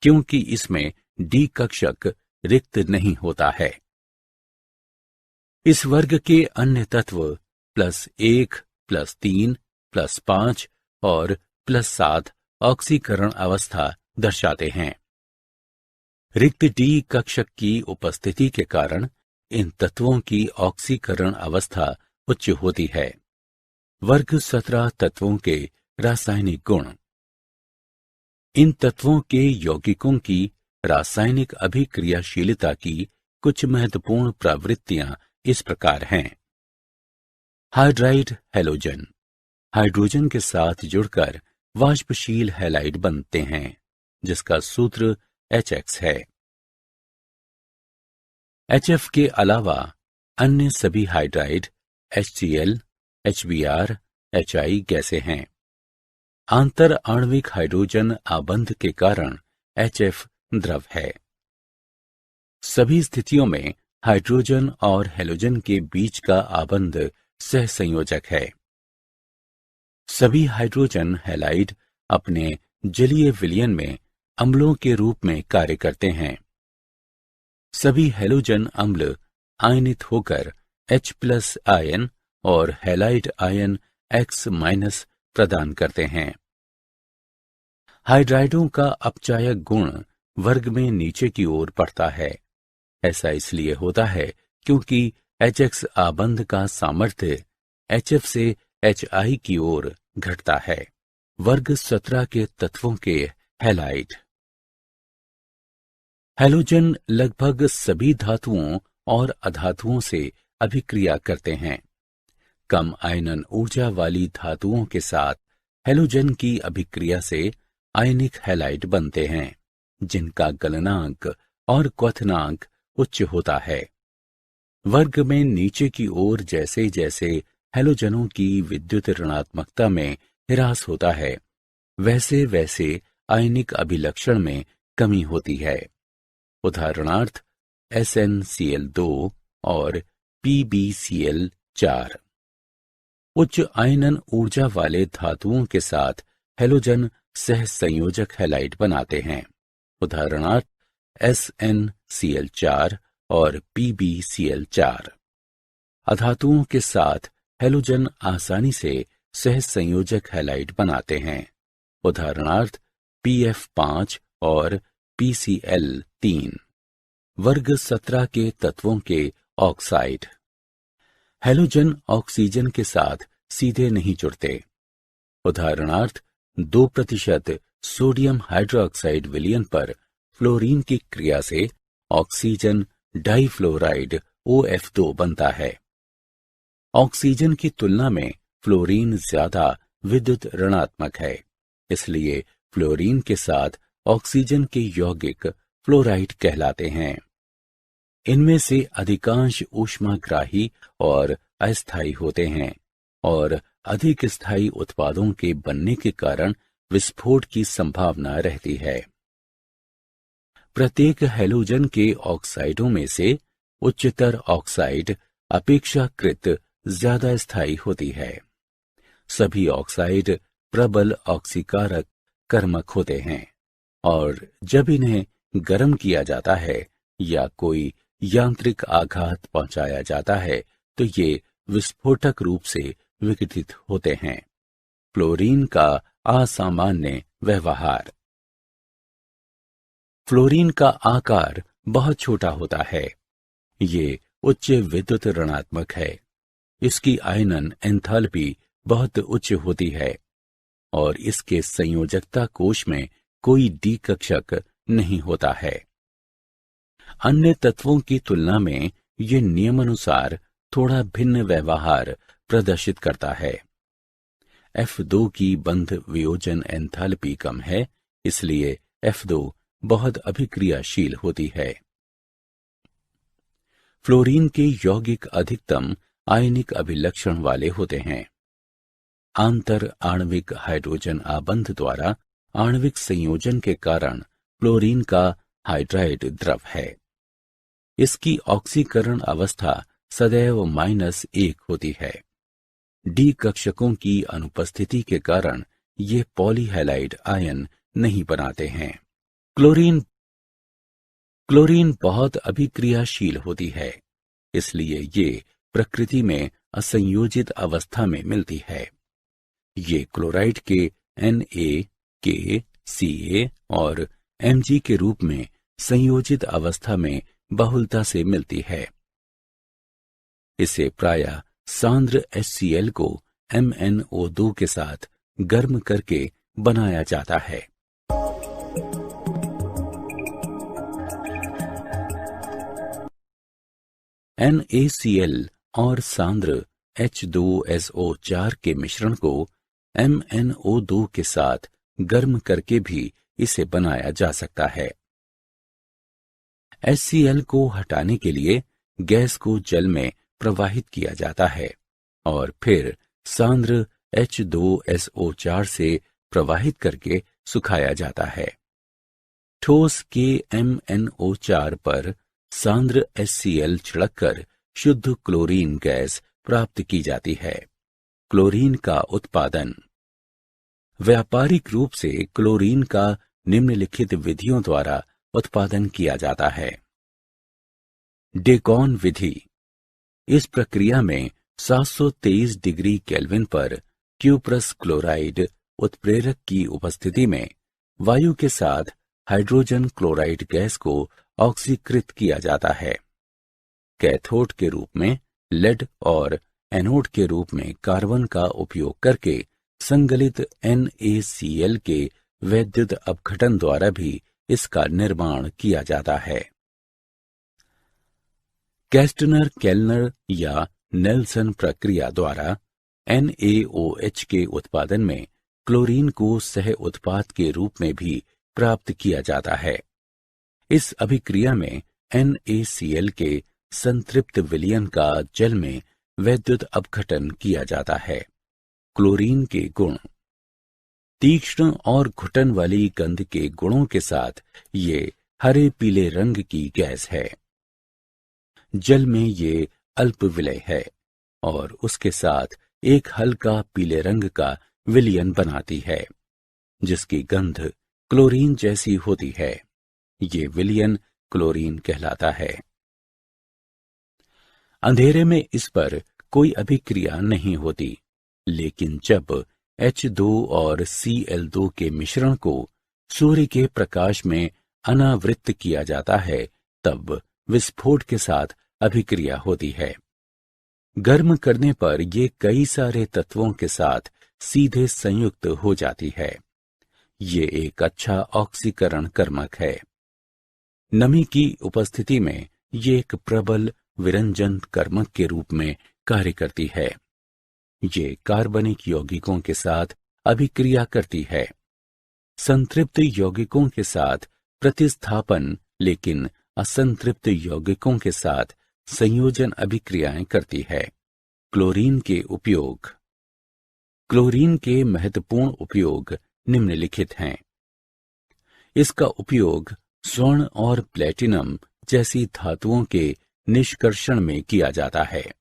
क्योंकि इसमें डी कक्षक रिक्त नहीं होता है। इस वर्ग के अन्य तत्व +1, +3, +5 और +7 ऑक्सीकरण अवस्था दर्शाते हैं। रिक्त डी कक्षक की उपस्थिति के कारण इन तत्वों की ऑक्सीकरण अवस्था उच्च होती है। वर्ग 17 तत्वों के रासायनिक गुण। इन तत्वों के यौगिकों की रासायनिक अभिक्रियाशीलता की कुछ महत्वपूर्ण प्रवृत्तियां इस प्रकार हैं। हाइड्राइड हैलोजन हाइड्रोजन के साथ जुड़कर वाष्पशील हैलाइड बनते हैं, जिसका सूत्र HX है। HF के अलावा अन्य सभी हाइड्राइड HCl, HBr, HI गैसें हैं। आंतर आणविक हाइड्रोजन आबंध के कारण HF द्रव है। सभी स्थितियों में हाइड्रोजन और हैलोजन के बीच का आबंध सहसंयोजक है। सभी हाइड्रोजन हैलाइड अपने जलीय विलयन में अम्लों के रूप में कार्य करते हैं। सभी हैलोजन अम्ल आयनित होकर H+ आयन और हैलाइड आयन X- प्रदान करते हैं। हाइड्राइडों का अपचायक गुण वर्ग में नीचे की ओर बढ़ता है। ऐसा इसलिए होता है क्योंकि HX आबंध का सामर्थ्य HF से HI की ओर घटता है। वर्ग 17 के तत्वों के हैलाइड। हैलोजन लगभग सभी धातुओं और अधातुओं से अभिक्रिया करते हैं। कम आयनन ऊर्जा वाली धातुओं के साथ हैलोजन की अभिक्रिया से आयनिक हैलाइड बनते हैं, जिनका गलनांक और क्वथनांक उच्च होता है। वर्ग में नीचे की ओर जैसे जैसे हैलोजनों की विद्युत ऋणात्मकता में ह्रास होता है, वैसे वैसे आयनिक अभिलक्षण में कमी होती है। उदाहरणार्थ SnCl2 और PbCl4। उच्च आयनन ऊर्जा वाले धातुओं के साथ हैलोजन सहसंयोजक हैलाइड बनाते हैं। उदाहरणार्थ SnCl4 और PbCl4। अधातुओं के साथ हैलोजन आसानी से सहसंयोजक हैलाइड बनाते हैं। उदाहरणार्थ PF5 और PCl3। वर्ग 17 के तत्वों के ऑक्साइड। हैलोजन ऑक्सीजन के साथ सीधे नहीं जुड़ते। उदाहरणार्थ 2% सोडियम हाइड्रोक्साइड विलयन पर फ्लोरीन की क्रिया से ऑक्सीजन डाइफ्लोराइड OF2 बनता है। ऑक्सीजन की तुलना में फ्लोरीन ज्यादा विद्युत ऋणात्मक है, इसलिए फ्लोरीन के साथ ऑक्सीजन के यौगिक फ्लोराइड कहलाते हैं। इनमें से अधिकांश ऊष्माग्राही और अस्थायी होते हैं और अधिक स्थायी उत्पादों के बनने के कारण विस्फोट की संभावना रहती है। प्रत्येक हैलोजन के ऑक्साइडों में से उच्चतर ऑक्साइड अपेक्षाकृत ज्यादा स्थायी होती है। सभी ऑक्साइड प्रबल ऑक्सीकारक कर्मक होते हैं और जब इन्हें गर्म किया जाता है या कोई यांत्रिक आघात पहुंचाया जाता है तो ये विस्फोटक रूप से विघटित होते हैं। फ्लोरीन का असामान्य व्यवहार। फ्लोरीन का आकार बहुत छोटा होता है। ये उच्च विद्युत ऋणात्मक है। इसकी आयनन एंथैल्पी बहुत उच्च होती है और इसके संयोजकता कोश में कोई डी कक्षक नहीं होता है। अन्य तत्वों की तुलना में ये नियमानुसार थोड़ा भिन्न व्यवहार प्रदर्शित करता है। F2 की बंध वियोजन एंथैल्पी कम है, इसलिए F2 बहुत अभिक्रियाशील होती है। फ्लोरीन के यौगिक अधिकतम आयनिक अभिलक्षण वाले होते हैं। आंतर आणविक हाइड्रोजन आबंध द्वारा आणविक संयोजन के कारण फ्लोरीन का हाइड्राइड द्रव है। इसकी ऑक्सीकरण अवस्था सदैव -1 होती है। डी कक्षकों की अनुपस्थिति के कारण ये पॉलीहैलाइड आयन नहीं बनाते हैं। क्लोरीन बहुत अभिक्रियाशील होती है, इसलिए ये प्रकृति में असंयोजित अवस्था में मिलती है। ये क्लोराइड के Na, K, Ca और Mg के रूप में संयोजित अवस्था में बहुलता से मिलती है। इसे प्रायः सांद्र HCl को MnO2 के साथ गर्म करके बनाया जाता है। NaCl और सांद्र H2SO4 के मिश्रण को MnO2 के साथ गर्म करके भी इसे बनाया जा सकता है। HCl को हटाने के लिए गैस को जल में प्रवाहित किया जाता है और फिर सांद्र H2SO4 से प्रवाहित करके सुखाया जाता है। ठोस के MnO4 पर सांद्र HCl छिड़ककर शुद्ध क्लोरीन गैस प्राप्त की जाती है। क्लोरीन का उत्पादन। व्यापारिक रूप से क्लोरीन का निम्नलिखित विधियों द्वारा उत्पादन किया जाता है। डेकॉन विधि। इस प्रक्रिया में 723 डिग्री केल्विन पर क्यूप्रस क्लोराइड उत्प्रेरक की उपस्थिति में वायु के साथ हाइड्रोजन क्लोराइड गैस को ऑक्सीकृत किया जाता है। कैथोड के रूप में लेड और एनोड के रूप में कार्बन का उपयोग करके संगलित NaCl के वैद्युत अपघटन द्वारा भी इसका निर्माण किया जाता है। कैस्टनर केल्नर या नेल्सन प्रक्रिया द्वारा NaOH के उत्पादन में क्लोरीन को सह उत्पाद के रूप में भी प्राप्त किया जाता है। इस अभिक्रिया में NaCl के संतृप्त विलयन का जल में वैद्युत अपघटन किया जाता है। क्लोरीन के गुण। तीक्ष्ण और घुटन वाली गंध के गुणों के साथ ये हरे पीले रंग की गैस है। जल में ये अल्प विलय है और उसके साथ एक हल्का पीले रंग का विलयन बनाती है, जिसकी गंध क्लोरीन जैसी होती है। ये विलयन क्लोरीन कहलाता है। अंधेरे में इस पर कोई अभिक्रिया नहीं होती, लेकिन जब H2 और Cl2 के मिश्रण को सूर्य के प्रकाश में अनावृत किया जाता है, तब विस्फोट के साथ अभिक्रिया होती है। गर्म करने पर ये कई सारे तत्वों के साथ सीधे संयुक्त हो जाती है। ये एक अच्छा ऑक्सीकरण कर्मक है। नमी की उपस्थिति में ये एक प्रबल विरंजन कर्मक के रूप में कार्य करती है। ये कार्बनिक यौगिकों के साथ अभिक्रिया करती है। संतृप्त यौगिकों के साथ प्रतिस्थापन, लेकिन असंतृप्त यौगिकों के साथ संयोजन अभिक्रियाएं करती है। क्लोरीन के उपयोग। क्लोरीन के महत्वपूर्ण उपयोग निम्नलिखित हैं। इसका उपयोग स्वर्ण और प्लेटिनम जैसी धातुओं के निष्कर्षण में किया जाता है।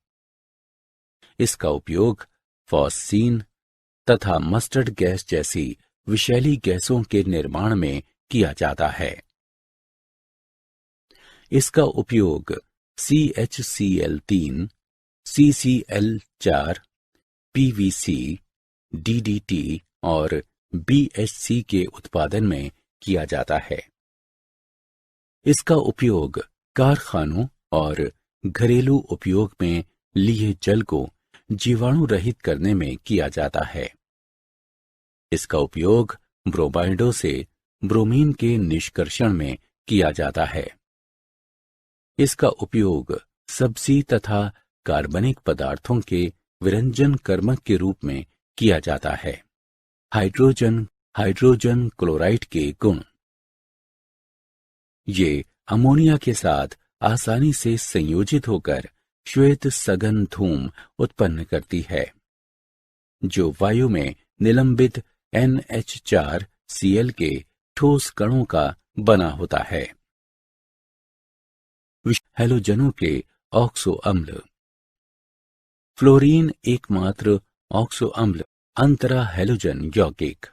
इसका उपयोग फॉस्फीन तथा मस्टर्ड गैस जैसी विषैली गैसों के निर्माण में किया जाता है। इसका उपयोग CHCl3, CCl4, PVC, DDT और BHC के उत्पादन में किया जाता है। इसका उपयोग कारखानों और घरेलू उपयोग में लिए जल को जीवाणु रहित करने में किया जाता है। इसका उपयोग ब्रोमाइडों से ब्रोमीन के निष्कर्षण में किया जाता है। इसका उपयोग सब्जी तथा कार्बनिक पदार्थों के विरंजन कर्मक के रूप में किया जाता है। हाइड्रोजन क्लोराइड के गुण। ये अमोनिया के साथ आसानी से संयोजित होकर श्वेत सघन धूम उत्पन्न करती है, जो वायु में निलंबित NH4Cl के ठोस कणों का बना होता है। हैलोजनों के ऑक्सो अम्ल। फ्लोरीन एकमात्र ऑक्सो अम्ल अंतरा हैलोजन यौगिक।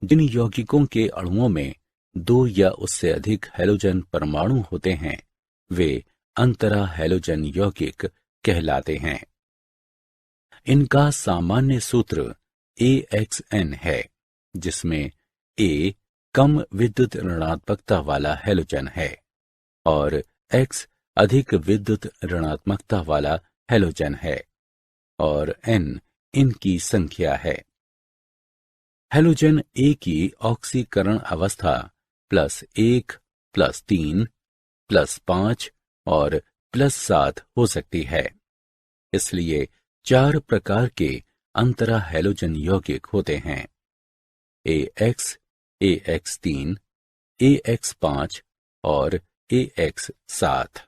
जिन यौगिकों के अणुओं में 2 या उससे अधिक हैलोजन परमाणु होते हैं, वे अंतरा हैलोजन यौगिक कहलाते हैं। इनका सामान्य सूत्र AXN है, जिसमें A कम विद्युत ऋणात्मकता वाला हैलोजन है और X अधिक विद्युत ऋणात्मकता वाला हैलोजन है और N इनकी संख्या है। हैलोजन A की ऑक्सीकरण अवस्था +1, +3, +5 और +7 हो सकती है। इसलिए 4 प्रकार के अंतरा हैलोजन यौगिक होते हैं: AX, AX3, AX5 और AX7।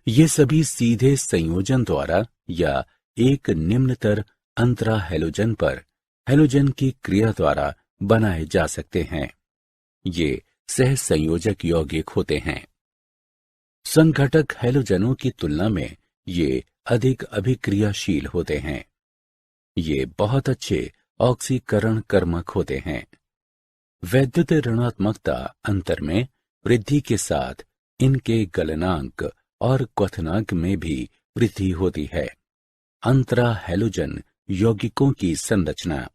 ये सभी सीधे संयोजन द्वारा या एक निम्नतर अंतरा हैलोजन पर हैलोजन की क्रिया द्वारा बनाए जा सकते हैं। ये सहसंयोजक यौगिक होते हैं। संघटक हैलोजनों की तुलना में ये अधिक अभिक्रियाशील होते हैं। ये बहुत अच्छे ऑक्सीकरण कर्मक होते हैं। वैद्युत ऋणात्मकता अंतर में वृद्धि के साथ इनके गलनांक और क्वथनांक में भी वृद्धि होती है। अंतरा हैलोजन यौगिकों की संरचना।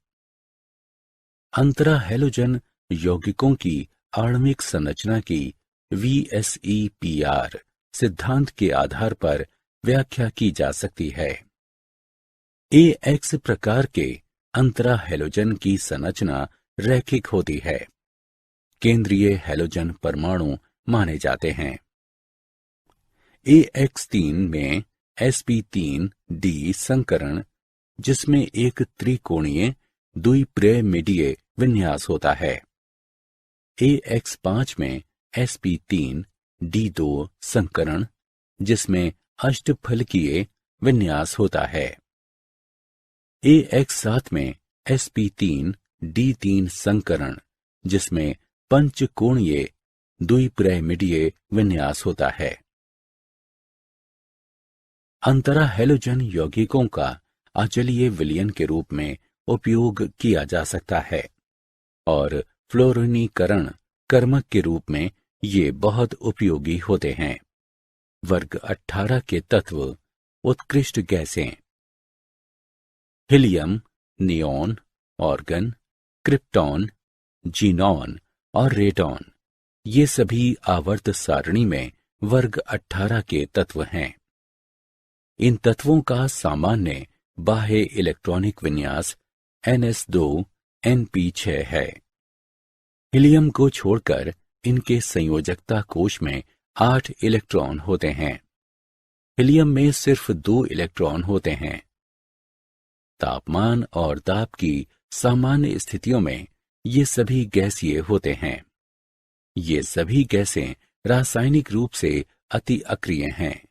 अंतरा हैलोजन यौगिकों की आणविक संरचना की VSEPR सिद्धांत के आधार पर व्याख्या की जा सकती है। AX प्रकार के अंतरा हैलोजन की संरचना रैखिक होती है। केंद्रीय हैलोजन परमाणु माने जाते हैं। AX3 में sp3d संकरण, जिसमें एक त्रिकोणीय द्विपिरामिडीय विन्यास होता है। AX5 में sp3d2 संकरण, जिसमें अष्टफलकीय विन्यास होता है। AX7 में sp3d3 संकरण, जिसमें पंचकोणीय द्विपिरामिडीय विन्यास होता है। अंतरा हैलोजन यौगिकों का अचलीय विलयन के रूप में उपयोग किया जा सकता है और फ्लोरीनीकरण कर्मक के रूप में ये बहुत उपयोगी होते हैं। वर्ग 18 के तत्व। उत्कृष्ट गैसें। Helium, neon, organ, krypton, xenon और रेडॉन, ये सभी आवर्त सारणी में वर्ग 18 के तत्व हैं। इन तत्वों का सामान्य बाह्य इलेक्ट्रॉनिक विन्यास NS2 Np6 है। हीलियम को छोड़कर इनके संयोजकता कोश में 8 इलेक्ट्रॉन होते हैं। हीलियम में सिर्फ 2 इलेक्ट्रॉन होते हैं। तापमान और दाब की सामान्य स्थितियों में ये सभी गैसीय होते हैं। ये सभी गैसें रासायनिक रूप से अति अक्रिय हैं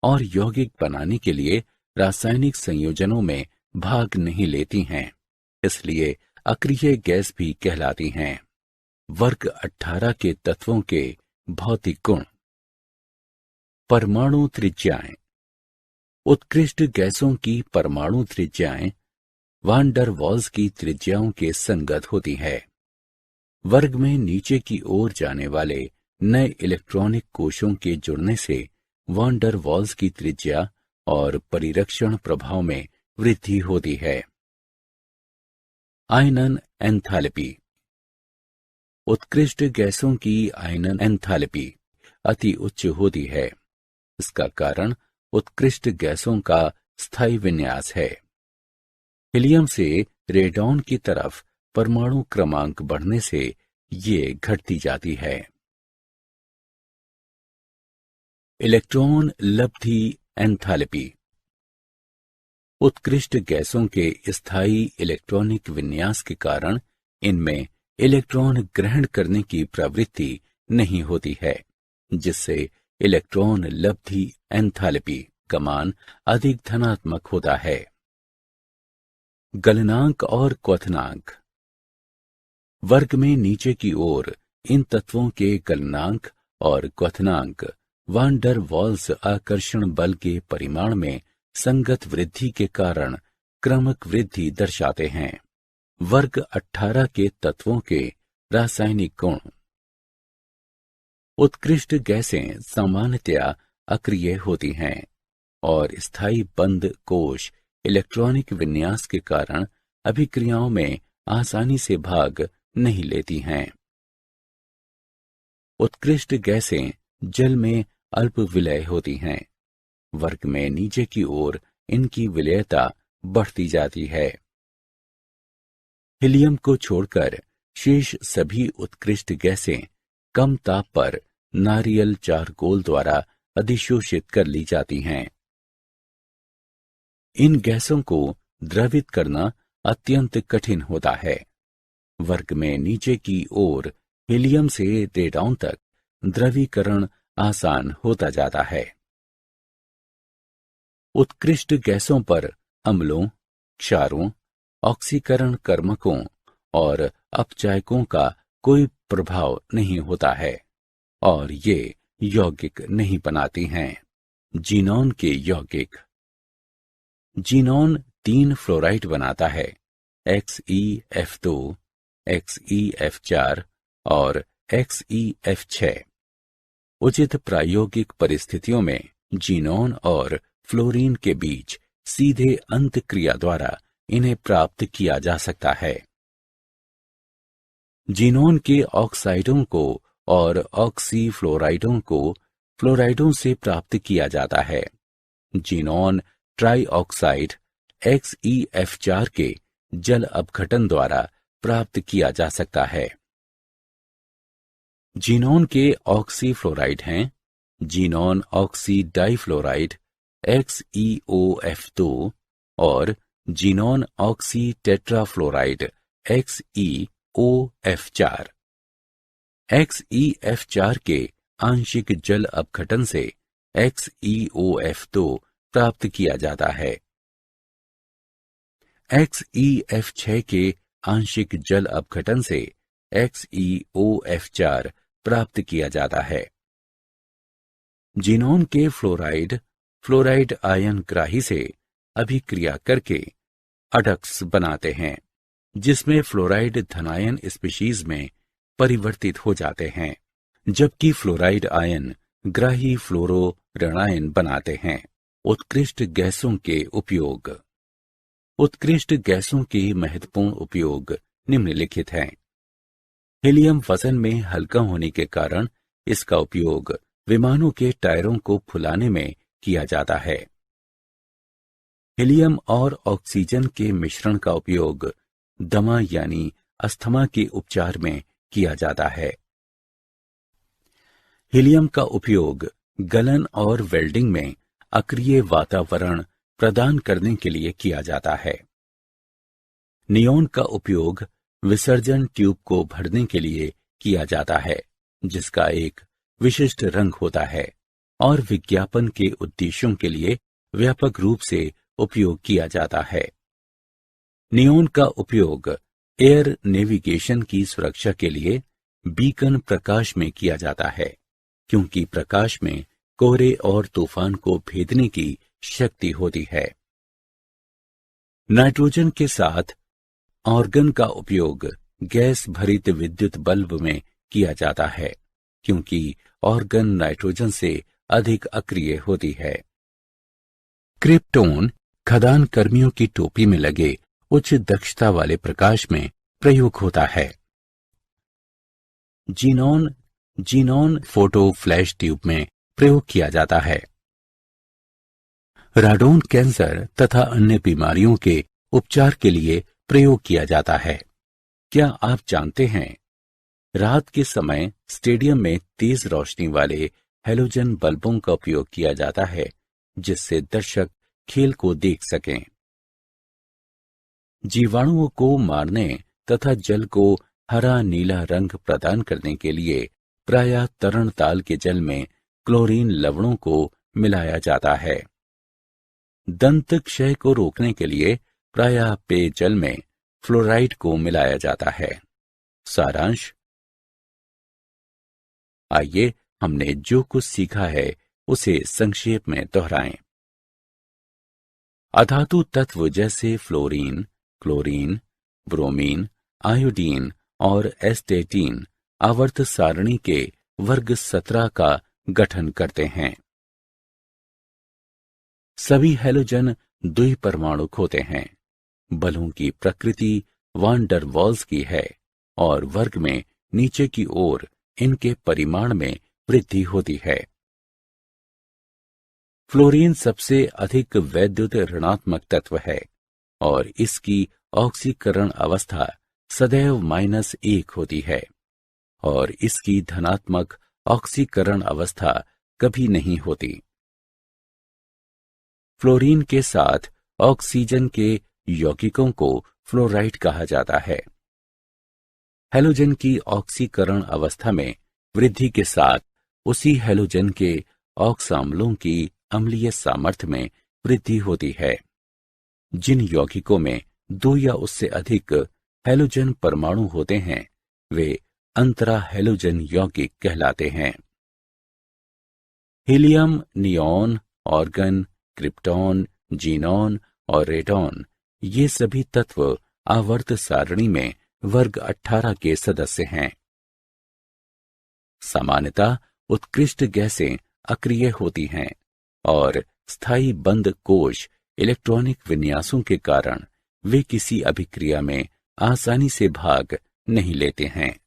और यौगिक बनाने के लिए रासायनिक संयोजनों में भाग नहीं लेती हैं, इसलिए अक्रिय गैस भी कहलाती हैं। वर्ग 18 के तत्वों के भौतिक गुण। परमाणु त्रिज्याएं। उत्कृष्ट गैसों की परमाणु त्रिज्याएं वान डर वाल्स की त्रिज्याओं के संगत होती है। वर्ग में नीचे की ओर जाने वाले नए इलेक्ट्रॉनिक कोशों के जुड़ने से वान डर वाल्स की त्रिज्या और परिरक्षण प्रभाव में वृद्धि होती है। आयनन एंथैल्पी। उत्कृष्ट गैसों की आयनन एंथैल्पी अति उच्च होती है। इसका कारण उत्कृष्ट गैसों का स्थायी विन्यास है। हीलियम से रेडॉन की तरफ परमाणु क्रमांक बढ़ने से ये घटती जाती है। इलेक्ट्रॉन लब्धि एंथैल्पी। उत्कृष्ट गैसों के स्थायी इलेक्ट्रॉनिक विन्यास के कारण इनमें इलेक्ट्रॉन ग्रहण करने की प्रवृत्ति नहीं होती है, जिससे इलेक्ट्रॉन लब्धि एंथैल्पी का मान अधिक धनात्मक होता है। गलनांक और क्वथनांक। वर्ग में नीचे की ओर इन तत्वों के गलनांक और क्वथनांक वान डर वाल्स आकर्षण बल के परिमाण में संगत वृद्धि के कारण क्रमक वृद्धि दर्शाते हैं। वर्ग 18 के तत्वों के रासायनिक गुण। उत्कृष्ट गैसें सामान्यतया अक्रिय होती हैं और स्थायी बंद कोश इलेक्ट्रॉनिक विन्यास के कारण अभिक्रियाओं में आसानी से भाग नहीं लेती हैं। उत्कृष्ट गैसें जल में अल्प विलय होती हैं। वर्ग में नीचे की ओर इनकी विलयता बढ़ती जाती है। हीलियम को छोड़कर शेष सभी उत्कृष्ट गैसें कम ताप पर नारियल चारकोल द्वारा अधिशोषित कर ली जाती हैं। इन गैसों को द्रवित करना अत्यंत कठिन होता है। वर्ग में नीचे की ओर हीलियम से रेडॉन तक द्रवीकरण आसान होता जाता है। उत्कृष्ट गैसों पर अम्लों, क्षारों, ऑक्सीकरण कर्मकों और अपचायकों का कोई प्रभाव नहीं होता है और ये यौगिक नहीं बनाती हैं। जीनॉन के यौगिक। जीनॉन 3 फ्लोराइड बनाता है, XeF2, XeF4 और XeF6। उचित प्रायोगिक परिस्थितियों में जीनॉन और फ्लोरीन के बीच सीधे अंतक्रिया द्वारा इन्हें प्राप्त किया जा सकता है। जीनॉन के ऑक्साइडों को और ऑक्सीफ्लोराइडों को फ्लोराइडों से प्राप्त किया जाता है। जीनॉन ट्राइऑक्साइड XeF4 के जल अपघटन द्वारा प्राप्त किया जा सकता है। जीनॉन के ऑक्सीफ्लोराइड हैं जीनॉन ऑक्सी डाइफ्लोराइड XeOF2 और xenon oxy tetrafluoride XeOF4। XeF4 के आंशिक जल अपघटन से XeOF2 प्राप्त किया जाता है। XeF6 के आंशिक जल अपघटन से XeOF4 प्राप्त किया जाता है। जीनॉन के फ्लोराइड आयन ग्राही से अभिक्रिया करके अडक्स बनाते हैं, जिसमें फ्लोराइड धनायन स्पीशीज में परिवर्तित हो जाते हैं, जबकि फ्लोराइड आयन ग्राही फ्लोरो ऋणायन बनाते हैं। उत्कृष्ट गैसों के उपयोग। उत्कृष्ट गैसों के महत्वपूर्ण उपयोग निम्नलिखित हैं। हीलियम वजन में हल्का होने के कारण इसका उपयोग विमानों के टायरों को फुलाने में किया जाता है। हीलियम और ऑक्सीजन के मिश्रण का उपयोग दमा यानी अस्थमा के उपचार में किया जाता है। हीलियम का उपयोग गलन और वेल्डिंग में अक्रिय वातावरण प्रदान करने के लिए किया जाता है। नियॉन का उपयोग विसर्जन ट्यूब को भरने के लिए किया जाता है, जिसका एक विशिष्ट रंग होता है और विज्ञापन के उद्देश्यों के लिए व्यापक रूप से उपयोग किया जाता है। नियॉन का उपयोग एयर नेविगेशन की सुरक्षा के लिए बीकन प्रकाश में किया जाता है, क्योंकि प्रकाश में कोहरे और तूफान को भेदने की शक्ति होती है। नाइट्रोजन के साथ ऑर्गन का उपयोग गैस भरित विद्युत बल्ब में किया जाता है, क्योंकि ऑर्गन नाइट्रोजन से अधिक अक्रिय होती है। क्रिप्टोन खदान कर्मियों की टोपी में लगे उच्च दक्षता वाले प्रकाश में प्रयोग होता है। जीनॉन फोटो फ्लैश ट्यूब में प्रयोग किया जाता है। राडोन कैंसर तथा अन्य बीमारियों के उपचार के लिए प्रयोग किया जाता है। क्या आप जानते हैं, रात के समय स्टेडियम में तेज रोशनी वाले हैलोजन बल्बों का उपयोग किया जाता है, जिससे दर्शक खेल को देख सकें। जीवाणुओं को मारने तथा जल को हरा नीला रंग प्रदान करने के लिए प्रायः तरण ताल के जल में क्लोरीन लवणों को मिलाया जाता है। दंत क्षय को रोकने के लिए प्रायः पेयजल में फ्लोराइड को मिलाया जाता है। सारांश, आइए हमने जो कुछ सीखा है उसे संक्षेप में दोहराएं। अधातु तत्व जैसे फ्लोरीन, क्लोरीन, ब्रोमीन, आयोडीन और एस्टेटीन आवर्त सारणी के वर्ग 17 का गठन करते हैं। सभी हैलोजन द्विपरमाणुक होते हैं। बलों की प्रकृति वान डर वाल्स की है और वर्ग में नीचे की ओर इनके परिमाण में वृद्धि होती है। फ्लोरीन सबसे अधिक वैद्युत ऋणात्मक तत्व है और इसकी ऑक्सीकरण अवस्था सदैव -1 होती है और इसकी धनात्मक ऑक्सीकरण अवस्था कभी नहीं होती। फ्लोरीन के साथ ऑक्सीजन के यौगिकों को फ्लोराइड कहा जाता है। हैलोजन की ऑक्सीकरण अवस्था में वृद्धि के साथ उसी हैलोजन के ऑक्साम्लों की अम्लीय सामर्थ्य में वृद्धि होती है। जिन यौगिकों में 2 या उससे अधिक हैलोजन परमाणु होते हैं, वे अंतरा हैलोजन यौगिक कहलाते हैं। Helium, neon, organ, krypton, xenon और रेडॉन ये सभी तत्व आवर्त सारणी में वर्ग 18 के सदस्य हैं। सामान्यतः उत्कृष्ट गैसें अक्रिय होती हैं और स्थायी बंद कोश इलेक्ट्रॉनिक विन्यासों के कारण वे किसी अभिक्रिया में आसानी से भाग नहीं लेते हैं।